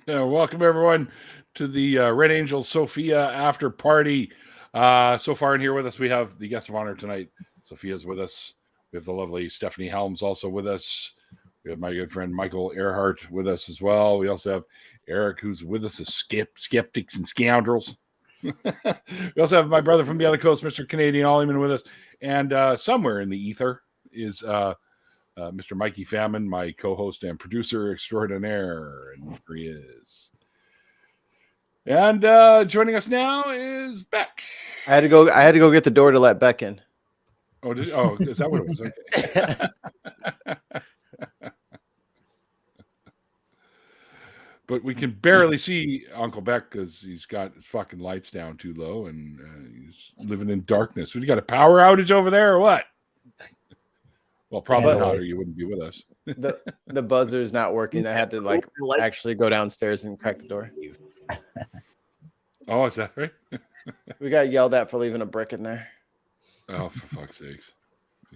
Welcome everyone to the Red Angel Sophia after party. So far in here with us, we have the guest of honor tonight. Sophia's with us. We have the lovely Stephanie Helms also with us. We have my good friend Michael Earhart with us as well. We also have Eric, who's with us as Skeptics and Scoundrels. We also have my brother from the other coast, Mr. Canadian Ollyman, with us. And somewhere in the ether is Mr. Mikey Famine, my co-host and producer extraordinaire, and here he is. And joining us now is Beck. I had to go get the door to let Beck in. Oh, is that what it was? Okay. But we can barely see Uncle Beck because he's got his fucking lights down too low and he's living in darkness. So you got a power outage over there or what? Well, probably not, or you wouldn't be with us. The buzzer's not working. I had to actually go downstairs and crack the door. Oh, is that right? We got yelled at for leaving a brick in there. Oh, for fuck's sakes!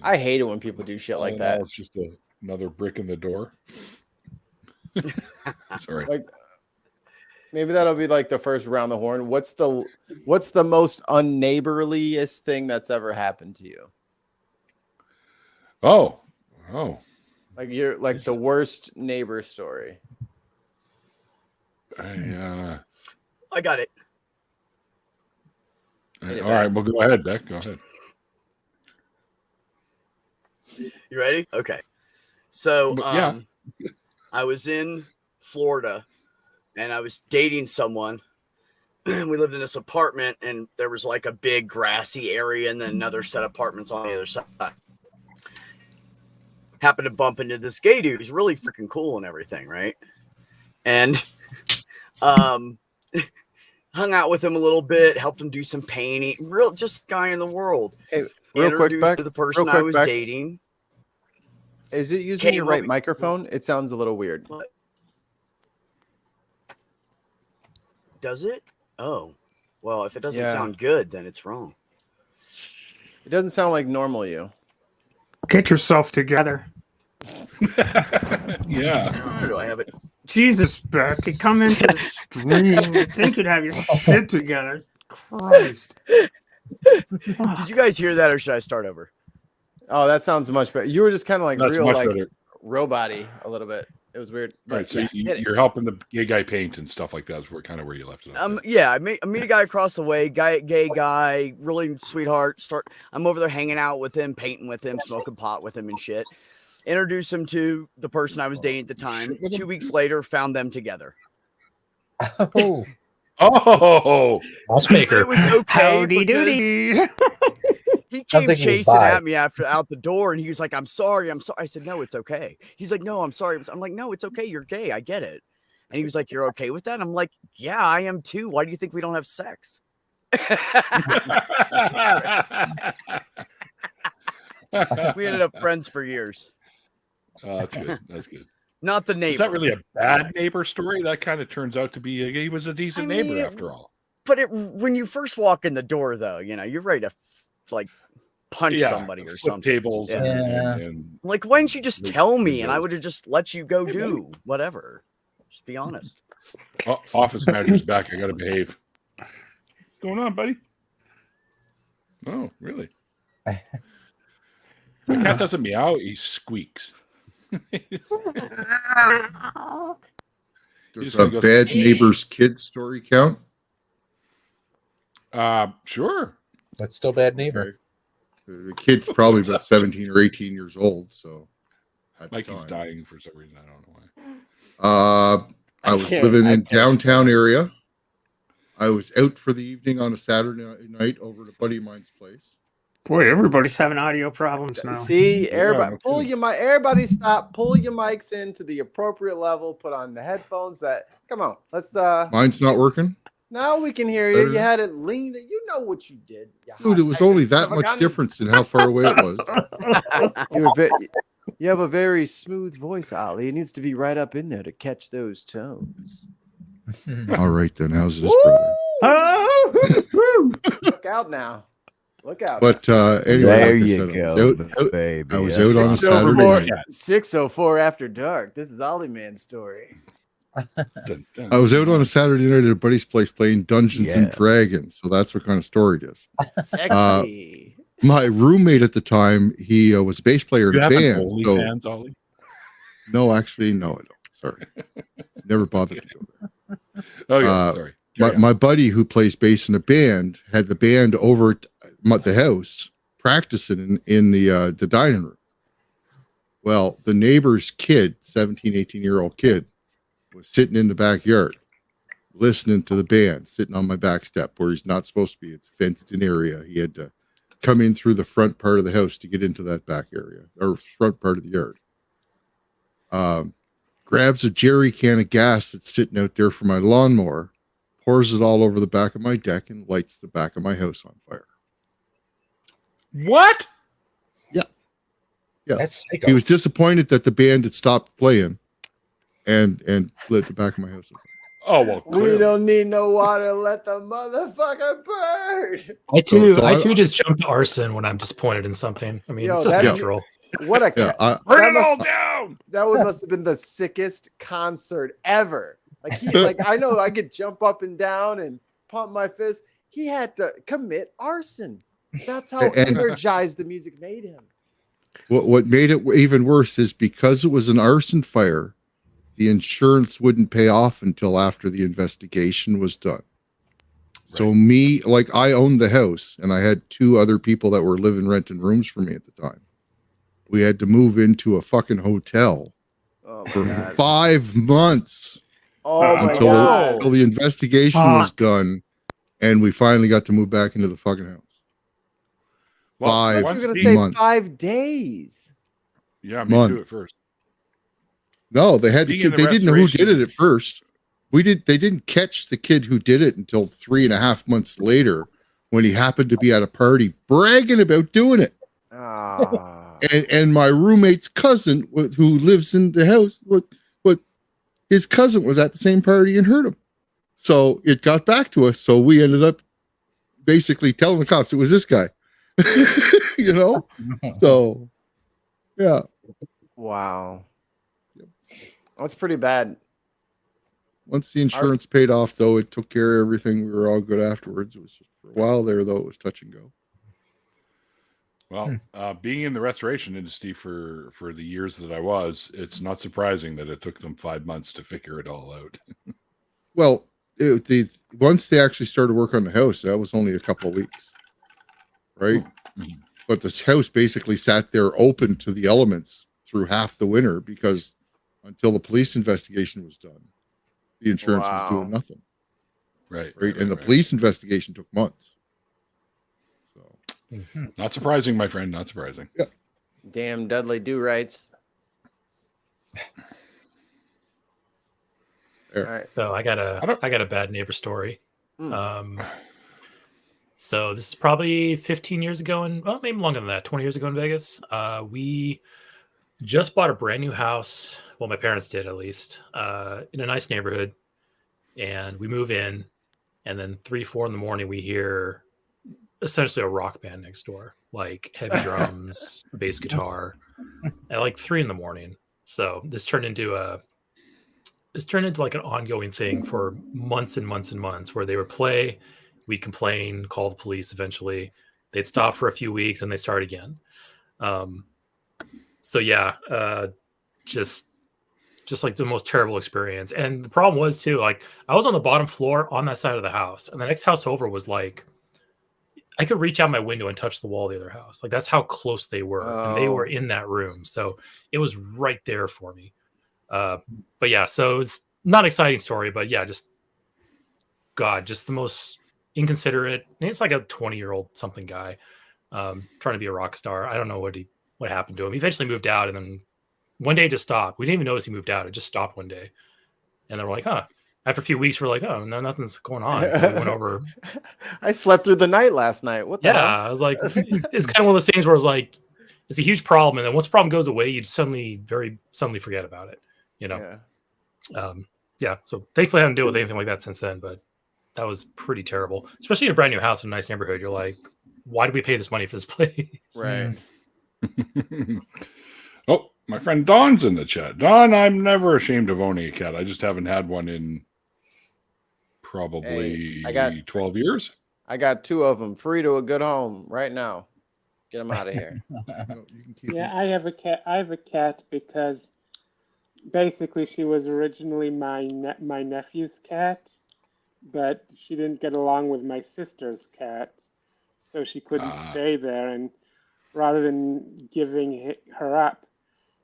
I hate it when people do shit like that. It's just another brick in the door. Sorry. Like maybe that'll be like the first round the horn. What's the most unneighborliest thing that's ever happened to you? Oh. Like you're like the worst neighbor story. I got it. All right, well, go ahead, Beck. Go ahead. You ready? Okay. So, yeah. I was in Florida and I was dating someone. We lived in this apartment and there was like a big grassy area and then another set of apartments on the other side. Happened to bump into this gay dude who's really freaking cool and everything, right? And hung out with him a little bit, helped him do some painting. Real just guy in the world. Hey, real quick, Beck, to the person I was dating. Is it using your right microphone? It sounds a little weird. What? Does it? Oh, well, if it doesn't sound good, then it's wrong. It doesn't sound like normal you. Get yourself together. Yeah. Where do I have it? Jesus, Beck, you come into the stream. You think you'd have your shit together. Christ. Did you guys hear that or should I start over? Oh, that sounds much better. You were just kind of like That's real, much like better. robot-y a little bit. It was weird. All right, so you're helping the gay guy paint and stuff like that. Is kind of where you left it. Yeah, I meet a guy across the way, gay guy, really sweetheart. I'm over there hanging out with him, painting with him, smoking pot with him and shit. Introduce him to the person I was dating at the time. 2 weeks later, found them together. Oh, Housemaker. It was okay. Howdy doody. He came chasing at me out the door, and he was like, "I'm sorry." I said, "No, it's okay." He's like, "No, I'm sorry." I'm like, "No, it's okay. You're gay. I get it." And he was like, "You're okay with that?" And I'm like, "Yeah, I am too. Why do you think we don't have sex?" We ended up friends for years. That's good. That's good. Not the neighbor. Is that really a bad neighbor story? That kind of turns out to be he was a decent neighbor after all. But when you first walk in the door, though, you're ready to punch somebody or something. Tables. Yeah. And like, why didn't you just tell me and I would have just let you go do whatever? Just be honest. Office manager's back. I got to behave. What's going on, buddy? Oh, really? The cat doesn't meow. He squeaks. Does a bad neighbor's kid story count? Sure. That's still bad neighbor. The kid's probably about 17 or 18 years old. So Mikey's dying for some reason. I don't know why. I was living in downtown area. I was out for the evening on a Saturday night over at a buddy of mine's place. Boy, everybody's having audio problems now. See, everybody, everybody stop, pull your mics into the appropriate level, put on the headphones. Come on, let's. Mine's not working. Now we can hear you. You had it leaned. You know what you did. Dude, it was only that much difference in how far away it was. You have a very smooth voice, Ollie. It needs to be right up in there to catch those tones. All right, then. How's this, brother? Oh, look out now. Look out. But anyway, there you go, baby. I was out on a Saturday night. 6:04 after dark. This is Ollie Man's story. I was out on a Saturday night at a buddy's place playing Dungeons and Dragons. So that's what kind of story it is. Sexy. My roommate at the time, he was a bass player in a band. OnlyFans, Ollie? No, actually, no, I don't. Sorry. Never bothered to go there. Okay, sorry. My buddy who plays bass in a band had the band over at the house practicing in the dining room. Well, the neighbor's kid, 17, 18-year-old kid, was sitting in the backyard listening to the band, sitting on my back step where he's not supposed to be. It's a fenced-in area. He had to come in through the front part of the house to get into that back area, or front part of the yard. Grabs a jerry can of gas that's sitting out there for my lawnmower, pours it all over the back of my deck, and lights the back of my house on fire. What? Yeah. That's psycho. He was disappointed that the band had stopped playing and lit the back of my house on fire. Oh, well, clearly. We don't need no water. Let the motherfucker burn. I too just jump to arson when I'm disappointed in something. I mean, it's just natural. What a burn it all down. That one must have been the sickest concert ever. I know I could jump up and down and pump my fist. He had to commit arson. That's how energized the music made him. What made it even worse is because it was an arson fire, the insurance wouldn't pay off until after the investigation was done. Right. So I owned the house and I had two other people that were living renting rooms for me at the time. We had to move into a fucking hotel for 5 months until the investigation was done, and we finally got to move back into the fucking house. Well, 5 months. You're gonna say 5 days. Yeah, me do it first. No, they didn't know who did it at first. They didn't catch the kid who did it until 3.5 months later, when he happened to be at a party bragging about doing it. And my roommate's cousin, who lives in the house, his cousin was at the same party and heard him. So it got back to us. So we ended up basically telling the cops it was this guy. So yeah. Wow. That's pretty bad. Once the insurance paid off, though, it took care of everything. We were all good afterwards. It was just for a while there, though, it was touch and go. Well, being in the restoration industry for the years that I was, it's not surprising that it took them 5 months to figure it all out. Well, once they actually started work on the house, that was only a couple of weeks, right? Mm-hmm. But this house basically sat there open to the elements through half the winter because until the police investigation was done, the insurance was doing nothing. Right. And the police investigation took months. Not surprising, my friend. Not surprising. Yeah. Damn Dudley do-rights. All right. So I got a bad neighbor story. So this is probably 15 years ago, and maybe longer than that, 20 years ago in Vegas. We just bought a brand new house. Well, my parents did, at least, in a nice neighborhood. And we move in, and then 3-4 in the morning, we hear essentially a rock band next door, like heavy drums, bass guitar, at like 3 in the morning. So this turned into like an ongoing thing for months and months and months, where they would play, we'd complain, call the police. Eventually they'd stop for a few weeks and they start again. So yeah, just like the most terrible experience. And the problem was too, like I was on the bottom floor on that side of the house, and the next house over was like, I could reach out my window and touch the wall of the other house. Like that's how close they were. And they were in that room. So it was right there for me. But yeah, so it was not an exciting story, but yeah, just the most inconsiderate. It's like a 20-year-old something guy trying to be a rock star. I don't know what happened to him. He eventually moved out, and then one day it just stopped. We didn't even notice he moved out. It just stopped one day. And then we're like, after a few weeks, we're like, oh, no, nothing's going on. So we went over. I slept through the night last night. What the hell? I was like, it's kind of one of those things where it's like, it's a huge problem. And then once the problem goes away, you just very suddenly forget about it, Yeah. So thankfully I haven't dealt with anything like that since then, but that was pretty terrible, especially in a brand new house in a nice neighborhood. You're like, why did we pay this money for this place? Right. My friend Don's in the chat. Don, I'm never ashamed of owning a cat. I just haven't had one in probably 12 years. I got 2 of them free to a good home right now. Get them out of here. Yeah, I have a cat. I have a cat because basically she was originally my nephew's cat, but she didn't get along with my sister's cat, so she couldn't stay there. And rather than giving her up,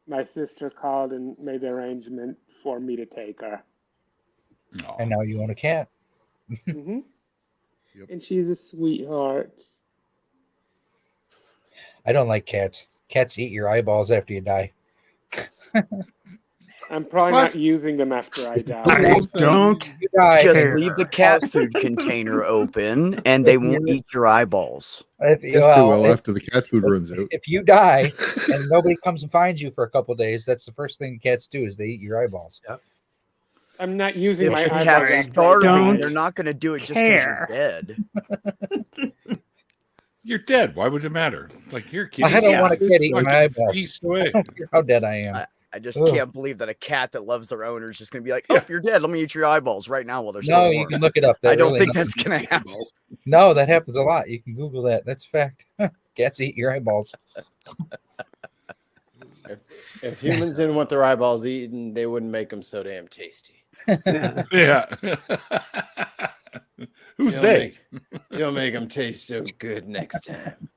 my sister called and made the arrangement for me to take her. Oh. And now you own a cat. Mm-hmm. Yep. And she's a sweetheart. I don't like cats. Cats eat your eyeballs after you die. I'm probably not using them after I die. I don't just leave the cat food container open and they won't eat your eyeballs. After the cat food runs out. If you die and nobody comes and finds you for a couple of days, that's the first thing cats do is they eat your eyeballs. Yep. I'm not using my eyeballs. eyeballs. Cat's starving. They're not going to do it just because you're dead. You're dead. Why would it matter? Like, here, kid. I don't want a cat eating my eyeballs. Feast away. I don't care how dead I am. I just can't believe that a cat that loves their owner is just going to be like, "Oh, you're dead. Let me eat your eyeballs right now while they're still warm." No, you can look it up. I don't think that's going to happen. No, that happens a lot. You can Google that. That's a fact. Cats eat your eyeballs. If humans didn't want their eyeballs eaten, they wouldn't make them so damn tasty. Yeah. Who's they? You'll make them taste so good next time.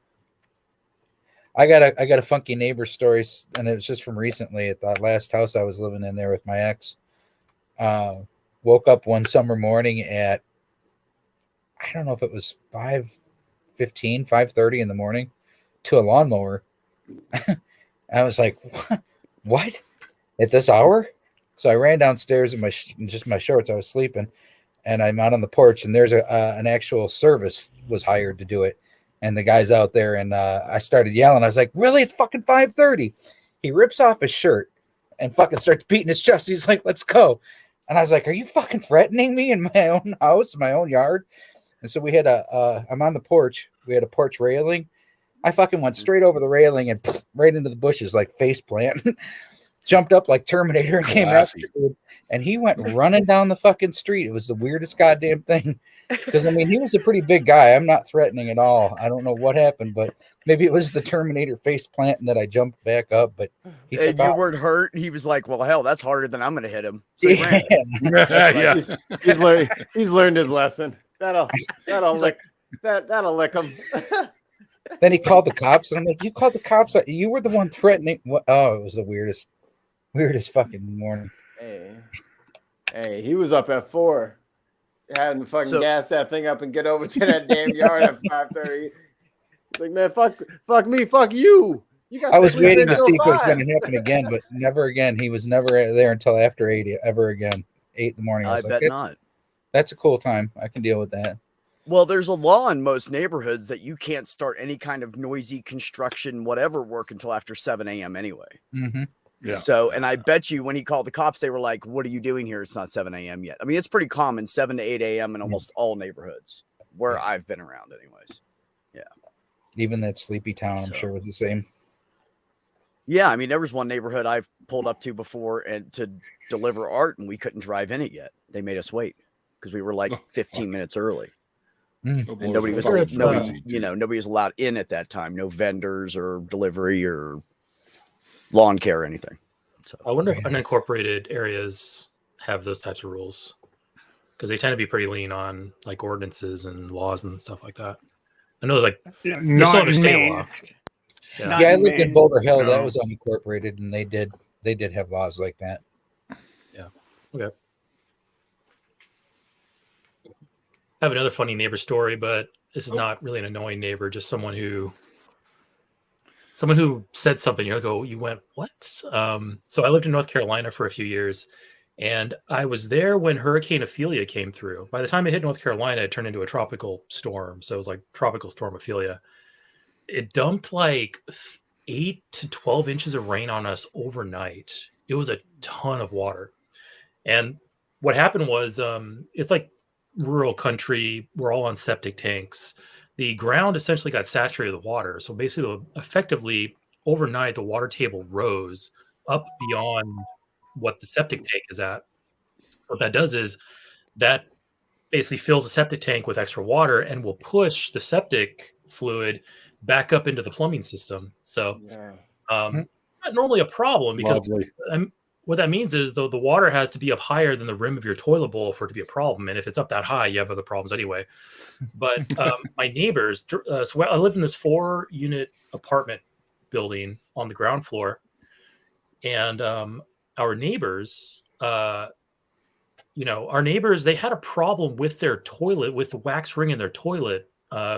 I got a funky neighbor story, and it was just from recently at that last house I was living in there with my ex. Woke up one summer morning at, I don't know if it was 5:15, 5:30 in the morning, to a lawnmower. I was like, what? At this hour? So I ran downstairs in just my shorts. I was sleeping, and I'm out on the porch, and there's an actual service was hired to do it. And the guy's out there, and I started yelling. I was like, really? It's fucking 5:30. He rips off his shirt and fucking starts beating his chest. He's like, let's go. And I was like, are you fucking threatening me in my own house, my own yard? And so we had I'm on the porch. We had a porch railing. I fucking went straight over the railing and right into the bushes like face plant. Jumped up like Terminator and came after him. And he went running down the fucking street. It was the weirdest goddamn thing. Because, I mean, he was a pretty big guy. I'm not threatening at all. I don't know what happened, but maybe it was the Terminator face plant and that I jumped back up. But you weren't hurt. He was like, well, hell, that's harder than I'm going to hit him. So He's learned his lesson. That'll lick him. Then he called the cops, and I'm like, you called the cops? You were the one threatening. Oh, it was the weirdest fucking morning. Hey, he was up at 4. Having to fucking gas that thing up and get over to that damn yard at 5:30. Like, man, fuck me, fuck you. I was waiting to see if it was going to happen again, but never again. He was never there until after 8 ever again. 8 in the morning. I bet not. That's a cool time. I can deal with that. Well, there's a law in most neighborhoods that you can't start any kind of noisy construction, whatever work until after 7 a.m. anyway. Mm-hmm. Yeah. So, and I bet you when he called the cops, they were like, what are you doing here? It's not 7 a.m. yet. I mean, it's pretty common, 7 to 8 a.m. in almost all neighborhoods where I've been around anyways. Yeah. Even that sleepy town, I'm sure was the same. Yeah. I mean, there was one neighborhood I've pulled up to before and to deliver art, and we couldn't drive in it yet. They made us wait because we were like 15 minutes early. And nobody was nobody was allowed in at that time. No vendors or delivery or lawn care or anything. So I wonder if unincorporated areas have those types of rules, because they tend to be pretty lean on like ordinances and laws and stuff like that. I know there's like not under state law. Yeah, I lived in Boulder Hill. That was unincorporated, and they did have laws like that. Yeah. Okay. I have another funny neighbor story, but this is not really an annoying neighbor, just someone who said something. You went, what? So I lived in North Carolina for a few years, and I was there when Hurricane Ophelia came through. By the time it hit North Carolina, it turned into a tropical storm. So it was like Tropical Storm Ophelia. It dumped like 8 to 12 inches of rain on us overnight. It was a ton of water. And what happened was, it's like rural country. We're all on septic tanks. The ground essentially got saturated with water. So basically, effectively, overnight, the water table rose up beyond what the septic tank is at. What that does is that basically fills the septic tank with extra water and will push the septic fluid back up into the plumbing system. So not normally a problem, because what that means is, though, the water has to be up higher than the rim of your toilet bowl for it to be a problem. And if it's up that high, you have other problems anyway. But my neighbors, so I live in this 4-unit apartment building on the ground floor, and our neighbors, they had a problem with their toilet, with the wax ring in their toilet,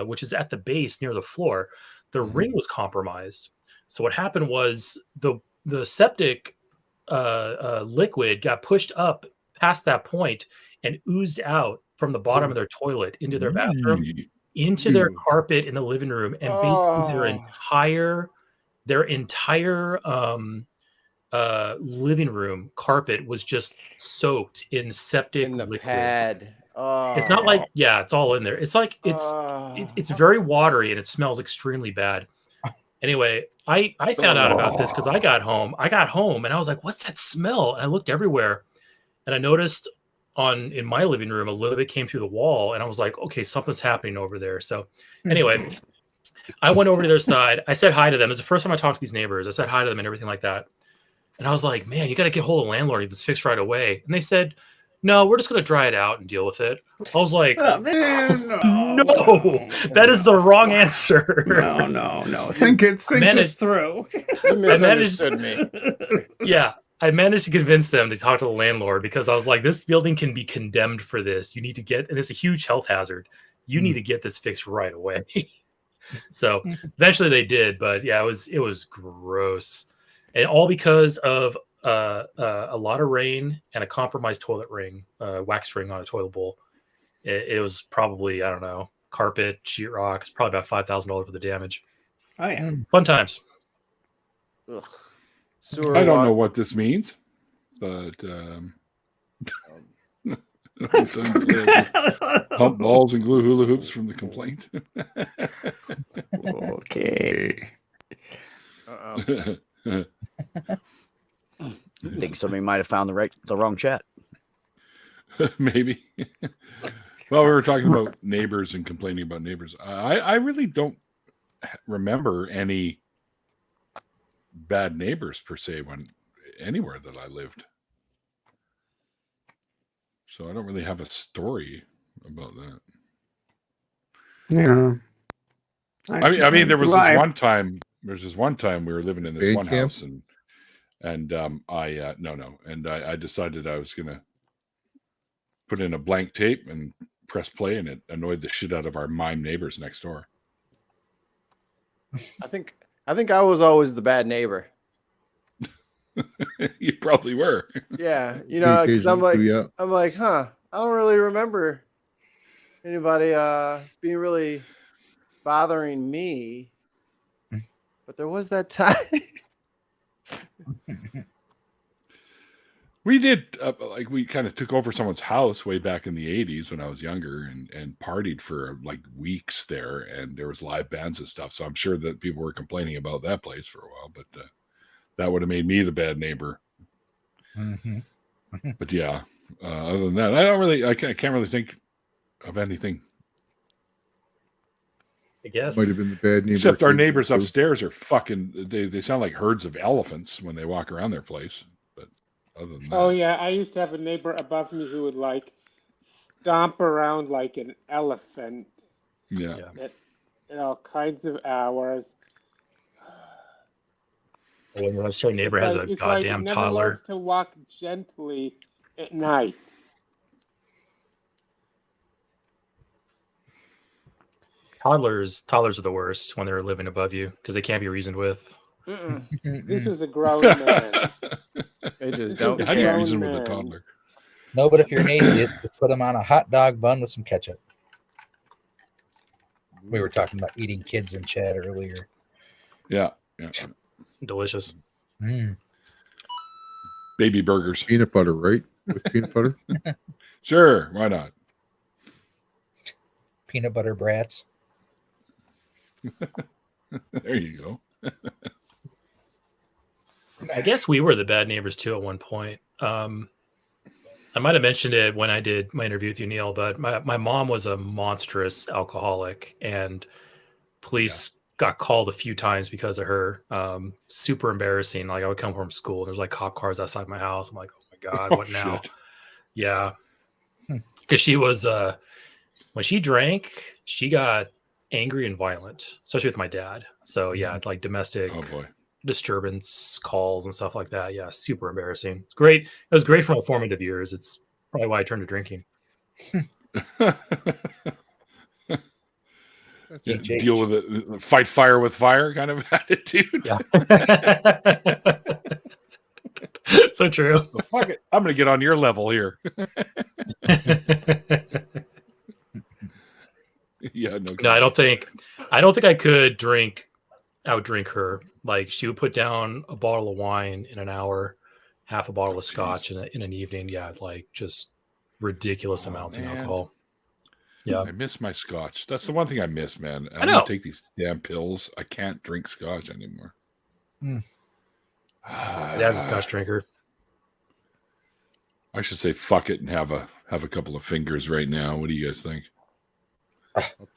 which is at the base near the floor. The ring was compromised. So what happened was the septic liquid got pushed up past that point and oozed out from the bottom of their toilet into their bathroom, into their carpet in the living room, and basically their entire living room carpet was just soaked in septic liquid. Pad. It's not like, it's all in there. It's like it's very watery and it smells extremely bad. Anyway, I found out about this because I got home and I was like, what's that smell? And I looked everywhere and I noticed in my living room a little bit came through the wall, and I was like, okay, something's happening over there. So anyway, I went over to their side. I said hi to them. It was the first time I talked to these neighbors. I said hi to them and everything like that. And I was like, man, you got to get hold of the landlord. Get this fixed right away. And they said, no, we're just going to dry it out and deal with it. I was like, no, that is the wrong answer. No. Think this through. You misunderstood me. Yeah, I managed to convince them to talk to the landlord, because I was like, this building can be condemned for this. You need to and it's a huge health hazard. You need to get this fixed right away. So eventually they did, but yeah, it was gross. And all because of a lot of rain and a compromised toilet ring, wax ring on a toilet bowl. It was probably, I don't know, carpet, sheetrock, probably about $5,000 worth of damage. Oh yeah, fun times. Ugh. I don't know what this means, but pump balls and glue hula hoops from the complaint. Okay. I think somebody might have found the wrong chat. Maybe. Well, we were talking about neighbors and complaining about neighbors. I really don't remember any bad neighbors per se anywhere that I lived. So I don't really have a story about that. Yeah. I mean, there was this one time. There's this one time we were living in this one house, and I decided I was gonna put in a blank tape and press play, and it annoyed the shit out of our mime neighbors next door. I think I was always the bad neighbor. You probably were. Yeah, because I'm like, I don't really remember anybody being really bothering me, but there was that time. We did we kind of took over someone's house way back in the 80s when I was younger, and partied for like weeks there, and there was live bands and stuff. So I'm sure that people were complaining about that place for a while, but that would have made me the bad neighbor. But yeah, other than that, I can't really think of anything. I guess might have been the bad neighbor. Except our neighbors upstairs are fucking. They sound like herds of elephants when they walk around their place. But other than that, oh yeah, I used to have a neighbor above me who would like stomp around like an elephant. Yeah. At all kinds of hours. When our neighbor has a goddamn never toddler. learns to walk gently at night. Toddlers are the worst when they're living above you because they can't be reasoned with. This is a grown man. They just don't. How do you reason with a toddler? No, but if you're an atheist, just put them on a hot dog bun with some ketchup. We were talking about eating kids in chat earlier. Yeah. Delicious. Baby burgers. Peanut butter, right? With peanut butter? Sure, why not? Peanut butter brats. There you go. I guess we were the bad neighbors too at one point. I might have mentioned it when I did my interview with you, Neil, but my mom was a monstrous alcoholic, and police got called a few times because of her. Super embarrassing. Like I would come home from school, there's like cop cars outside my house. I'm like, oh my God, what now? Shit. Yeah. Because she was, when she drank, she got angry and violent, especially with my dad. So yeah, like domestic Oh boy. disturbance calls and stuff like that. Yeah, super embarrassing. It's great. It was great for my formative years. It's probably why I turned to drinking. Yeah, deal with it, fight fire with fire kind of attitude. Yeah. So true. Well, fuck it. I'm going to get on your level here. Yeah, no, I don't think I could outdrink her. Like she would put down a bottle of wine in an hour, half a bottle of scotch in an evening. Yeah, like just ridiculous amounts of alcohol. Yeah, I miss my scotch. That's the one thing I miss, man. I know. Take these damn pills. I can't drink scotch anymore. Dad's a scotch drinker. I should say fuck it and have a couple of fingers right now. What do you guys think?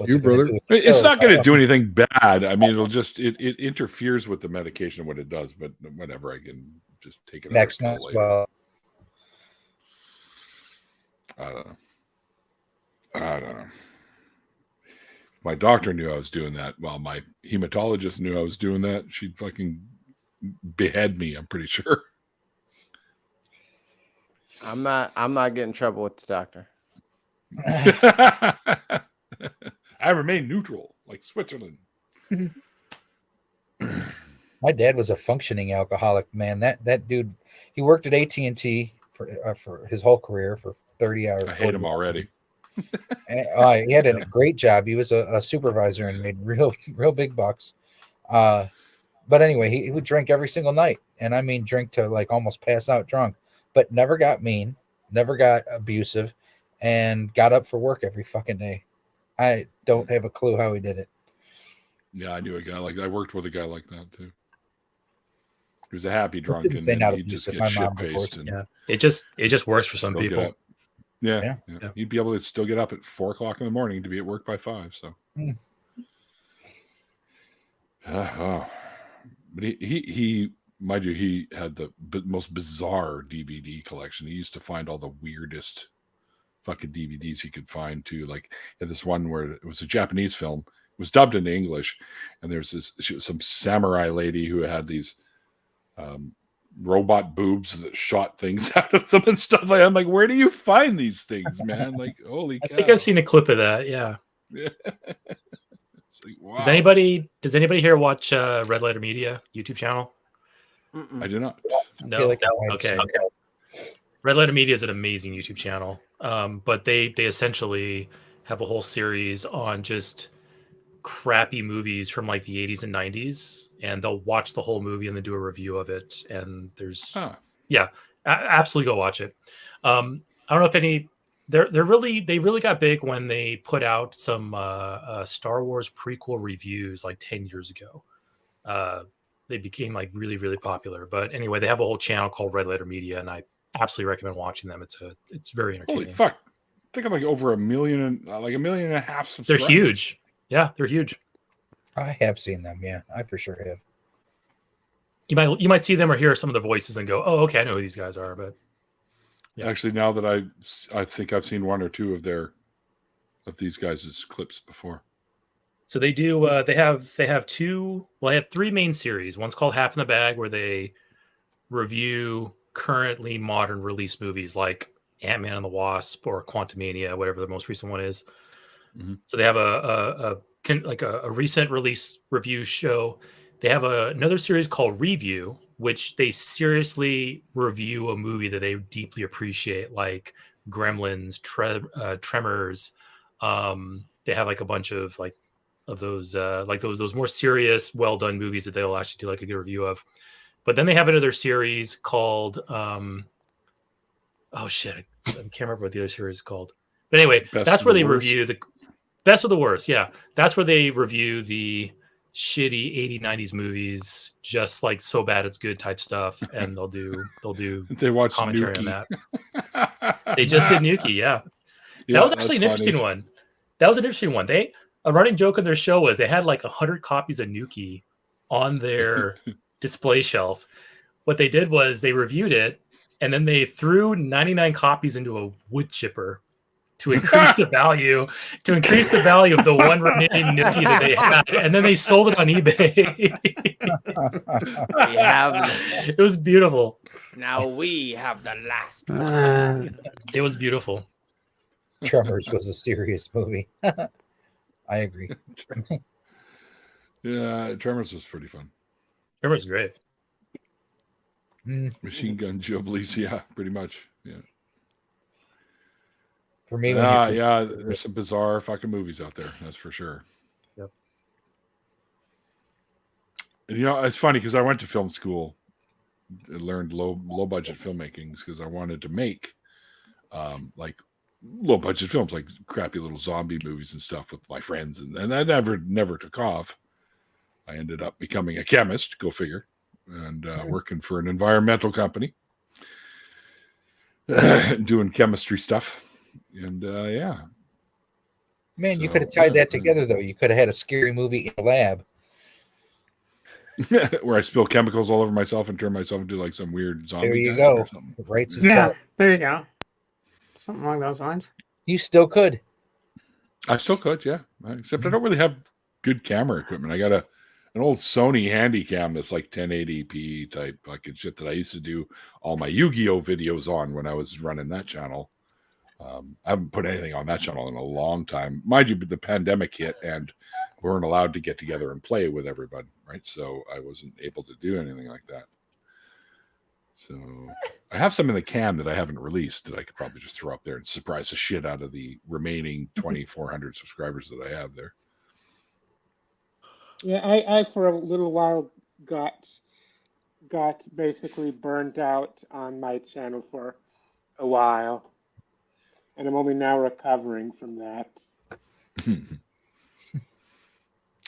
You, brother? It's not going to do anything bad. I mean, it interferes with the medication what it does, but whatever. I can just take it next later. well. I don't know. My doctor knew I was doing that. Well, my hematologist knew I was doing that. She'd fucking behead me, I'm pretty sure. I'm not getting in trouble with the doctor. I remain neutral, like Switzerland. My dad was a functioning alcoholic, man. That dude, he worked at AT&T for his whole career for 30 hours. I hate him already. He had a great job. He was a supervisor and made real big bucks. But anyway, he would drink every single night, and I mean drink to like almost pass out drunk, but never got mean, never got abusive, and got up for work every fucking day. I don't have a clue how he did it. Yeah, I knew a guy like that. I worked with a guy like that too. He was a happy drunk, and he'd just get shit-faced. Yeah, it just works for some people. Yeah. He'd be able to still get up at 4:00 in the morning to be at work by 5. So, but he, mind you, he had the most bizarre DVD collection. He used to find all the weirdest fucking DVDs he could find too. Like he had this one where it was a Japanese film. It was dubbed into English, and there's some samurai lady who had these robot boobs that shot things out of them and stuff like that. I'm like, where do you find these things, man? Like, holy cow. I think I've seen a clip of that. Yeah. It's like, wow. Does anybody here watch Red Letter Media YouTube channel? I do not. No. Okay. Red Letter Media is an amazing YouTube channel. But they essentially have a whole series on just crappy movies from like the 80s and 90s, and they'll watch the whole movie and then do a review of it. And there's absolutely go watch it. I don't know if any they really got big when they put out some Star Wars prequel reviews like 10 years ago. They became like really, really popular. But anyway, they have a whole channel called Red Letter Media, and I absolutely recommend watching them. It's very entertaining. Holy fuck. I think I'm like over 1.5 million subscribers. They're huge. Yeah, they're huge. I have seen them. Yeah, I for sure have. You might see them or hear some of the voices and go, "Oh, okay, I know who these guys are." But yeah. Actually, now that I think I've seen one or two of these guys' clips before. So they do. They have two. Well, they have 3 main series. One's called Half in the Bag, where they review currently modern release movies like Ant-Man and the Wasp or Quantumania, whatever the most recent one is. Mm-hmm. So they have a recent release review show. They have another series called Review, which they seriously review a movie that they deeply appreciate, like Gremlins, Tremors. They have like a bunch of those more serious, well done movies that they'll actually do like a good review of. But then they have another series called I can't remember what the other series is called. But anyway, that's where they review the best of the worst. Yeah, that's where they review the shitty 80s, 90s movies, just like so bad it's good type stuff, and they'll do They watch commentary on Nuki. that. They just did Nuki, yeah. Yeah, That was that's actually an funny. interesting one. That was an interesting one. A running joke on their show was they had like 100 copies of Nuki on their display shelf. What they did was they reviewed it, and then they threw 99 copies into a wood chipper to increase the value of the one remaining Nuki that they had, and then they sold it on eBay. We have It was beautiful. now. We have the last. It was beautiful. Tremors was a serious movie. I agree. Yeah, Tremors was pretty fun. Tremors was great. Machine Gun Jubilees, yeah, pretty much. Yeah. For me, yeah, there's some bizarre fucking movies out there. That's for sure. Yep. And, you know, it's funny because I went to film school, and learned low budget filmmaking because I wanted to make like low budget films, like crappy little zombie movies and stuff with my friends, and that never took off. I ended up becoming a chemist, go figure, and working for an environmental company, doing chemistry stuff. And yeah, man, you could have tied that together though. You could have had a scary movie in a lab where I spill chemicals all over myself and turn myself into like some weird zombie. There you guy go. or something. Writes Yeah, itself. there you go. Something along those lines. You still could. I still could, yeah. Except I don't really have good camera equipment. I got an old Sony Handycam that's like 1080p type fucking shit that I used to do all my Yu-Gi-Oh videos on when I was running that channel. I haven't put anything on that channel in a long time. Mind you, the pandemic hit and we weren't allowed to get together and play with everybody, right? So I wasn't able to do anything like that. So I have some in the can that I haven't released that I could probably just throw up there and surprise the shit out of the remaining 2,400 subscribers that I have there. Yeah, I for a little while got basically burned out on my channel for a while, and I'm only now recovering from that.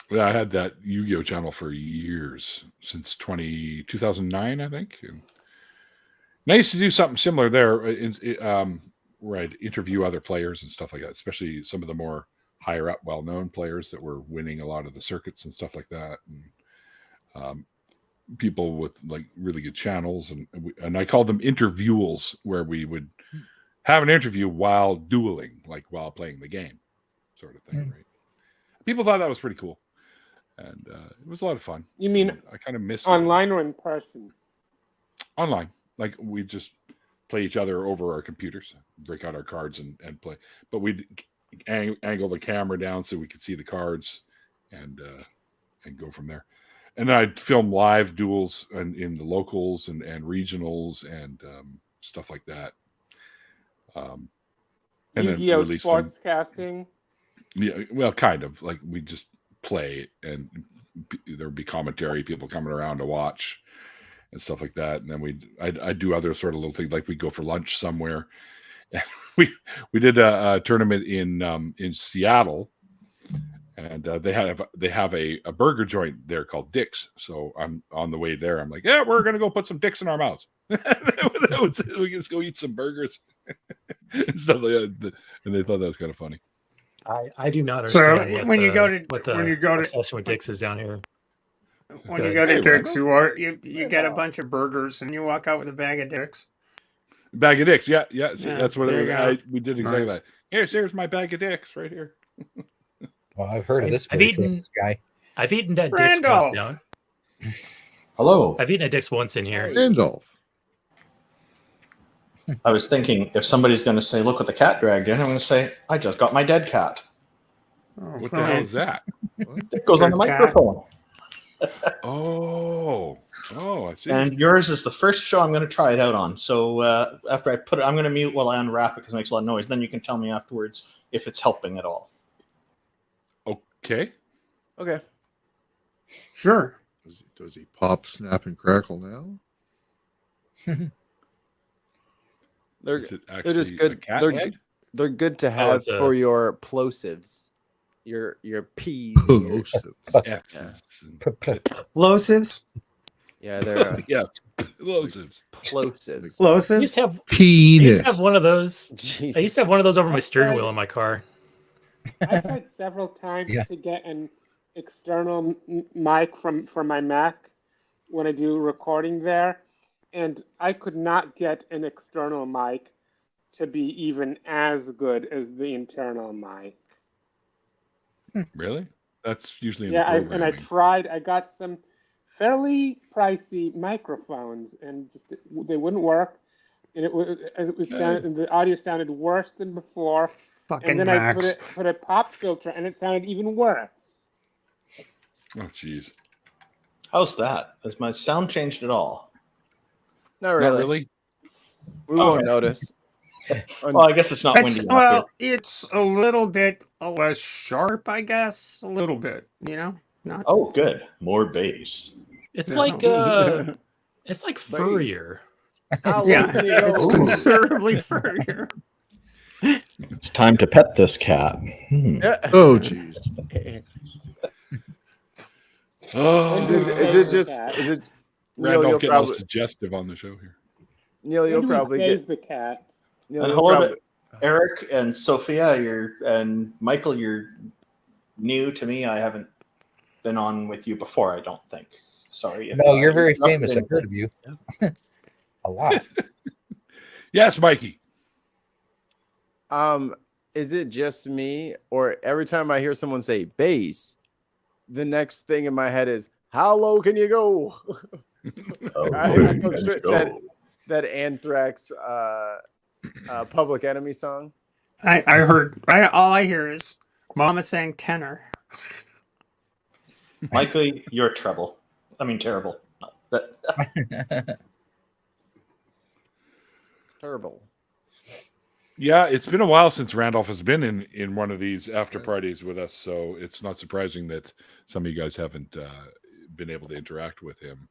Yeah, I had that Yu-Gi-Oh channel for years, since 2009, I think. And I used to do something similar there, where I'd interview other players and stuff like that, especially some of the more higher up, well-known players that were winning a lot of the circuits and stuff like that, and people with like really good channels, and I called them interviewals, where we would have an interview while dueling, like while playing the game, sort of thing. Right? People thought that was pretty cool, and it was a lot of fun. You mean I kind of missed online or in person? Online, like we just play each other over our computers, break out our cards and play, but we'd angle the camera down so we could see the cards and go from there. And I'd film live duels in the locals and regionals and stuff like that. And then release them. Sportscasting. Yeah, well, kind of like we just play, and there would be commentary, people coming around to watch and stuff like that. And then I'd do other sort of little things, like we'd go for lunch somewhere. And we did a tournament in Seattle, and they have a burger joint there called Dick's. So I'm on the way there. I'm like, yeah, we're gonna go put some dicks in our mouths. That was it. We just go eat some burgers and stuff like that. And they thought that was kind of funny. I do not So understand. when you go to obsession with dicks is down here. When you go to Dick's, you get a bunch of burgers and you walk out with a bag of dicks. Bag of dicks, yeah. See, Yeah, that's what we did exactly Nice. that. Here's my bag of dicks right here. Well, I've heard of this I've very eaten- famous guy. I've eaten at Dick's Randolph. once down. Hello. I've eaten at Dick's once in here. Randolph. I was thinking if somebody's going to say, look what the cat dragged in, I'm going to say, I just got my dead cat. Oh, What the hell is that? It goes on the Dead cat. microphone. Oh, I see. And yours is the first show I'm going to try it out on. So after I put it, I'm going to mute while I unwrap it because it makes a lot of noise. Then you can tell me afterwards if it's helping at all. Okay. Okay. Sure. Does he pop, snap, and crackle now? They're Is it they're just actually a good. cat They're head? they're good to have it's a- for your plosives. your peas. Plosives. Yeah, they're yeah, plosives. plosives. I Plosives. used to have, I Penis. used to have one of those. Jeez. I used to have one of those over my steering Okay. wheel in my car. I tried several times Yeah. to get an external mic for my Mac when I do recording there, and I could not get an external mic to be even as good as the internal mic. Really? That's usually in Yeah, the and I programming. tried. I got some fairly pricey microphones, and just they wouldn't work. And it sounded, the audio sounded worse than before. Fucking And then I Max. put a pop filter, and it sounded even worse. Oh, jeez. How's that? Has my sound changed at all? Not really. Not really. We won't Okay. notice. Well, I guess it's not It's, windy enough well, it's a little bit less sharp, I guess. A little bit, Not. here. Oh, good. More bass. It's Yeah. like furrier. How low Yeah, can you go? it's considerably further. It's time to pet this cat. Oh, jeez. Oh, Is it just? Is it? Neil, Randolph you'll getting all probably. suggestive on the show here. Neil, When you'll do we probably save get. the cat? Neil, And you'll hello probably, to Eric and Sophia. And Michael, you're new to me. I haven't been on with you before, I don't think. Sorry. No, you're very interrupted famous. I've heard of you. A lot. Yes, Mikey. Is it just me, or every time I hear someone say bass, the next thing in my head is how low can you go? I go straight that Anthrax Public Enemy song. I heard. All I hear is Mama saying tenor. Michael, you're trouble. I mean, terrible. Terrible. Yeah, it's been a while since Randolph has been in one of these after parties with us, so it's not surprising that some of you guys haven't been able to interact with him.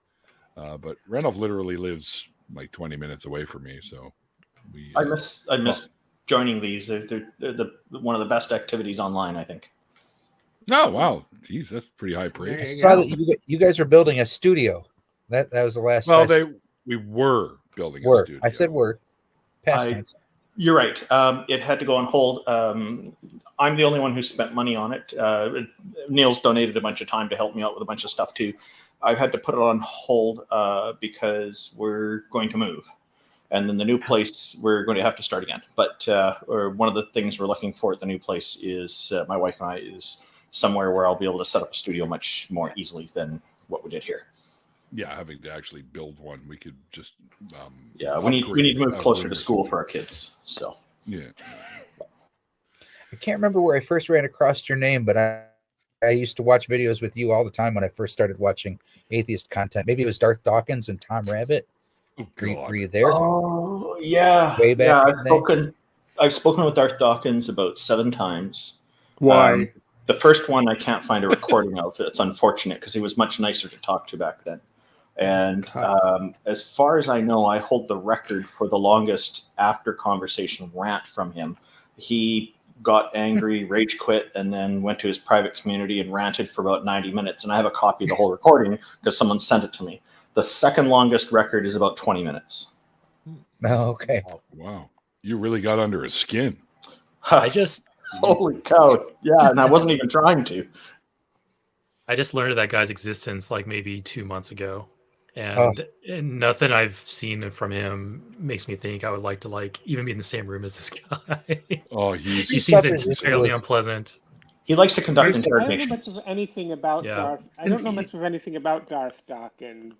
But Randolph literally lives like 20 minutes away from me, so we. I miss joining these. They're one of the best activities online, I think. Oh wow, jeez, that's pretty high There praise. I you saw go. that you guys are building a studio. That was the last. Well, I saw. we were building a Word. studio. I said word. Past tense. You're right. It had to go on hold. I'm the only one who spent money on it. Neil's donated a bunch of time to help me out with a bunch of stuff too. I've had to put it on hold because we're going to move. And then the new place, we're going to have to start again. But or one of the things we're looking for at the new place is my wife and I is somewhere where I'll be able to set up a studio much more easily than what we did here. Yeah, having to actually build one, we could just. We need to move closer to school for our kids. So yeah. I can't remember where I first ran across your name, but I used to watch videos with you all the time when I first started watching atheist content. Maybe it was Darth Dawkins and Tom Rabbit. Oh, Were you there? Oh yeah, Way back yeah. in the day? I've spoken with Darth Dawkins about 7 times. Why? The first one I can't find a recording of. It's unfortunate because he was much nicer to talk to back then. And as far as I know, I hold the record for the longest after conversation rant from him. He got angry, rage quit, and then went to his private community and ranted for about 90 minutes. And I have a copy of the whole recording because someone sent it to me. The second longest record is about 20 minutes. No, okay. Wow, you really got under his skin. Holy cow. Yeah, and I wasn't even trying to. I just learned of that guy's existence like maybe 2 months ago. And nothing I've seen from him makes me think I would like to even be in the same room as this guy. Oh, he seems fairly unpleasant. He likes to conduct I don't know interrogations. much of anything about Darth. I don't know much of anything about Darth Dawkins.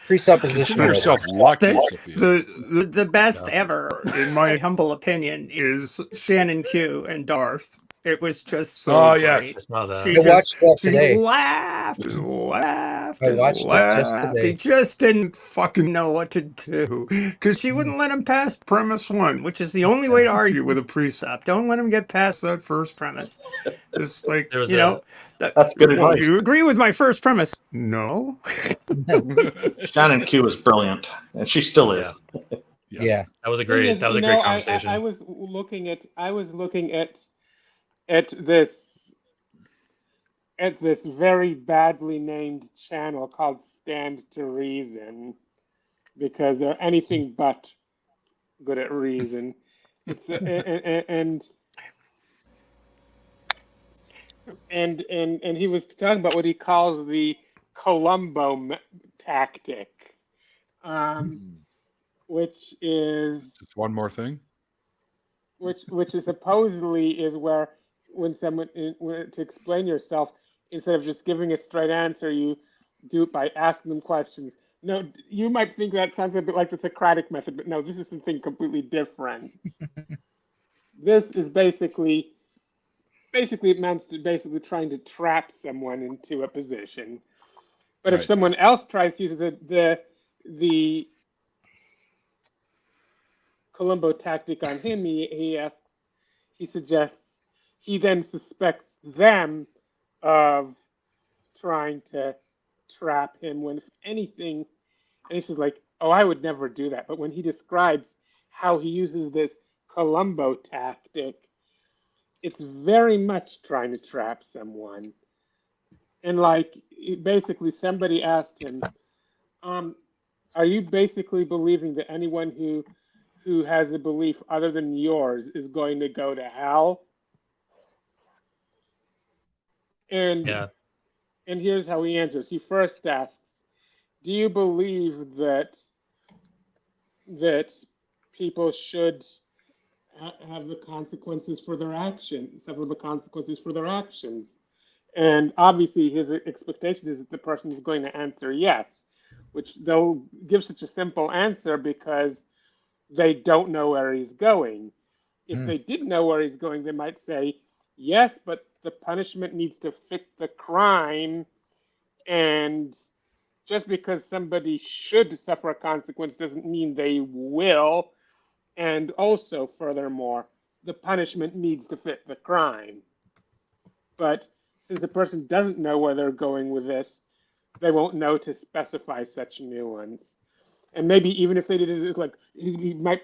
Presupposition. Consider yourself lucky, Sophia. The best ever, in my humble opinion, is Shannon Q and Darth. It was just so Oh, great. yes. I saw that. She I watched that she today. laughed and laughed I and watched that just laughed. today. He just didn't fucking know what to do because she wouldn't let him pass premise 1, which is the only way to argue with a precept. Don't let him get past that first premise. Just like, There was That's good well, advice. you agree with my first premise? No. Shannon Q is brilliant, and she still is. Yeah. That was a Thing great is, that was a you great know, conversation. I was looking at at this very badly named channel called Stand to Reason, because they're anything but good at reason. It's and he was talking about what he calls the Columbo tactic, which is Just one more thing. which is supposedly is where when someone to explain yourself, instead of just giving a straight answer, you do it by asking them questions. No, you might think that sounds a bit like the Socratic method, but no, this is something completely different. This is basically it amounts to basically trying to trap someone into a position. But if someone else tries to use the Columbo tactic on him, he then suspects them of trying to trap him, when if anything, and this is like, oh, I would never do that. But when he describes how he uses this Columbo tactic, it's very much trying to trap someone. And like, basically somebody asked him, are you basically believing that anyone who has a belief other than yours is going to go to hell? And here's how he answers. He first asks, do you believe that people should have the consequences for their actions, suffer the consequences for their actions? And obviously his expectation is that the person is going to answer yes, which they'll give such a simple answer because they don't know where he's going. If they didn't know where he's going, they might say, yes, but the punishment needs to fit the crime. And just because somebody should suffer a consequence doesn't mean they will. And also, furthermore, the punishment needs to fit the crime. But since the person doesn't know where they're going with this, they won't know to specify such nuance. And maybe even if they did it, like he might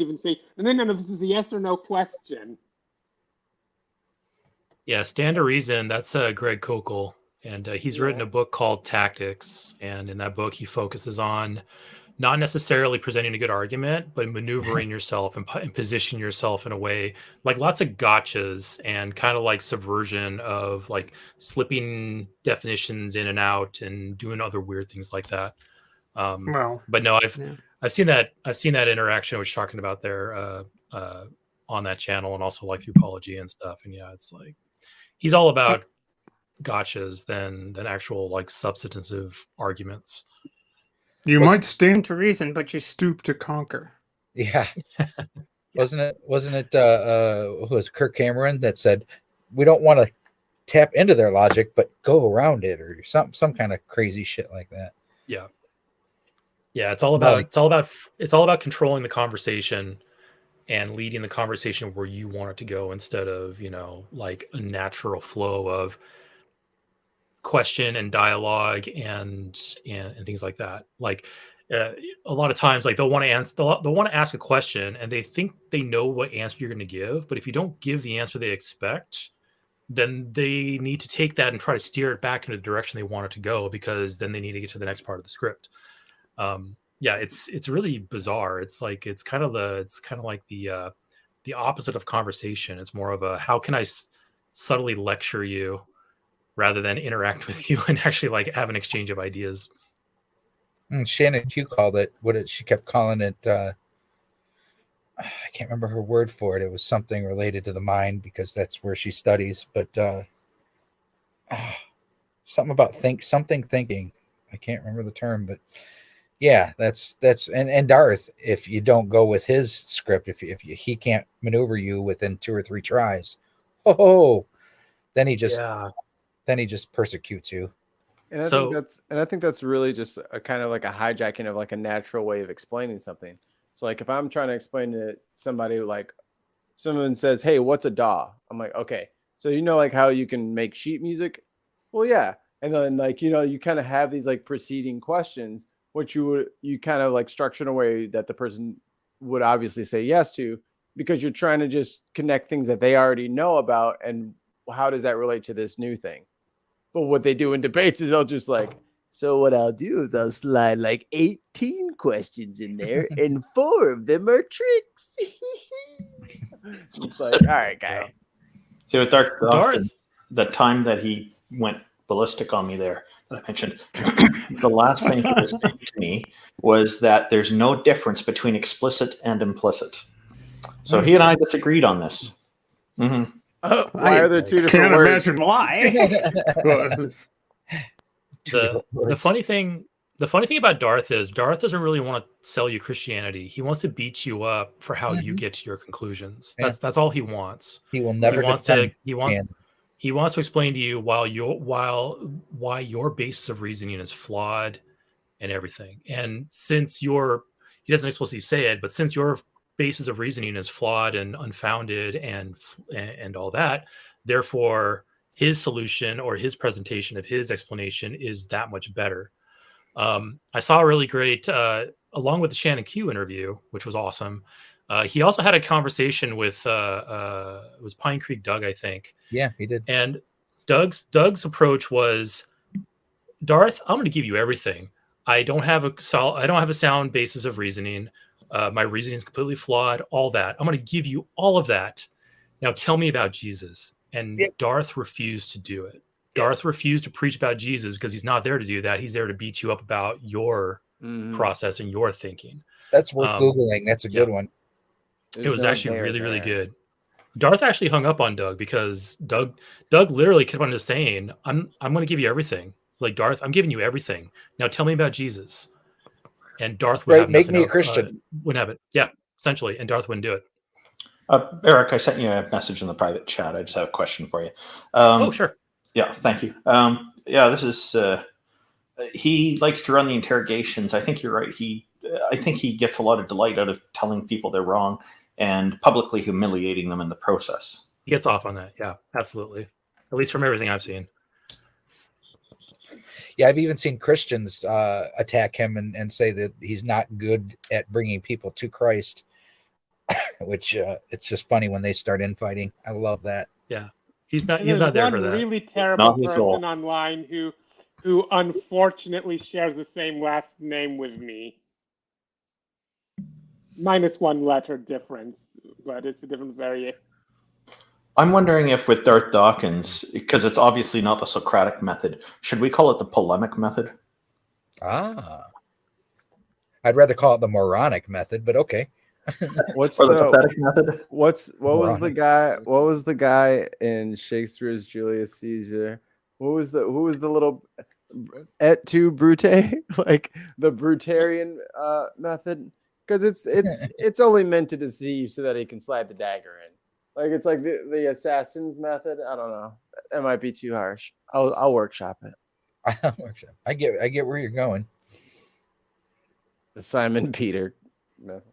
even say, no, this is a yes or no question. Yeah, Stand to Reason. That's Greg Kokel, and he's written a book called Tactics. And in that book, he focuses on not necessarily presenting a good argument, but maneuvering yourself and position yourself in a way, like lots of gotchas and kind of like subversion of like slipping definitions in and out and doing other weird things like that. But no, I've seen that interaction which you're talking about there on that channel, and also like through Apology and stuff. And yeah, it's like he's all about gotchas than actual like substantive arguments. You might stand to reason, but you stoop to conquer. Yeah. Wasn't it who was Kirk Cameron that said we don't want to tap into their logic but go around it, or some kind of crazy shit like that. Yeah. Yeah, it's all about controlling the conversation and leading the conversation where you want it to go, instead of, like a natural flow of question and dialogue and things like that. Like a lot of times, like they'll want to ask a question and they think they know what answer you're going to give, but if you don't give the answer they expect, then they need to take that and try to steer it back in the direction they want it to go, because then they need to get to the next part of the script. Yeah, it's really bizarre. It's kind of like the opposite of conversation. It's more of a, how can I subtly lecture you rather than interact with you and actually like have an exchange of ideas. Shannon Q called it she kept calling it. I can't remember her word for it. It was something related to the mind, because that's where she studies. But something about thinking. I can't remember the term, but yeah, that's and Darth. If you don't go with his script, if he can't maneuver you within 2 or 3 tries, then he just persecutes you. And I think that's really just a kind of like a hijacking of like a natural way of explaining something. So like if I'm trying to explain to somebody, like someone says, "Hey, what's a DAW?" I'm like, "Okay, so like how you can make sheet music?" Well, yeah. And then like you kind of have these like preceding questions, which you kind of like structure in a way that the person would obviously say yes to, because you're trying to just connect things that they already know about, and how does that relate to this new thing? But what they do in debates is they'll just like, so what I'll do is I'll slide like 18 questions in there, and 4 of them are tricks. It's like, all right, guy. See, with Darth, the time that he went ballistic on me there, that I mentioned, the last thing he was saying to me was that there's no difference between explicit and implicit. So he and I disagreed on this. Mm-hmm. Why are there 2 different words? Can't imagine why. The funny thing about Darth doesn't really want to sell you Christianity. He wants to beat you up for how you get to your conclusions. That's all he wants. He will never. He wants to explain to you why your basis of reasoning is flawed and everything. And since he doesn't explicitly say it, but since your basis of reasoning is flawed and unfounded and all that, therefore his solution or his presentation of his explanation is that much better. I saw a really great, along with the Shannon Q interview, which was awesome. He also had a conversation with it was Pine Creek Doug, I think. Yeah, he did. And Doug's approach was, Darth, I'm going to give you everything. I don't have a sound basis of reasoning. My reasoning is completely flawed. All that. I'm going to give you all of that. Now tell me about Jesus. And Darth refused to do it. Darth refused to preach about Jesus because he's not there to do that. He's there to beat you up about your process and your thinking. That's worth Googling. That's a good one. It was actually really, really good. Darth actually hung up on Doug because Doug literally kept on just saying, I'm going to give you everything. Like, Darth, I'm giving you everything. Now tell me about Jesus. And Darth would have make me a Christian. Wouldn't have it. Yeah, essentially. And Darth wouldn't do it. Eric, I sent you a message in the private chat. I just have a question for you. Oh, sure. Yeah, thank you. This is he likes to run the interrogations. I think you're right. I think he gets a lot of delight out of telling people they're wrong and publicly humiliating them in the process. He gets off on that. Yeah, absolutely. At least from everything I've seen. Yeah, I've even seen Christians attack him and say that he's not good at bringing people to Christ, which it's just funny when they start infighting. I love that. Yeah, he's not there for that. Really terrible person online who unfortunately shares the same last name with me. Minus 1 letter difference, but it's a different variation. I'm wondering if with Darth Dawkins, because it's obviously not the Socratic method, should we call it the polemic method? I'd rather call it the moronic method, but okay. What's the pathetic method? What was the guy in Shakespeare's Julius Caesar? Who was the little et tu Brute? Like the Brutarian method? Because it's only meant to deceive so that he can slide the dagger in. Like it's like the assassin's method. I don't know. That might be too harsh. I'll workshop it. I get where you're going. The Simon Peter method.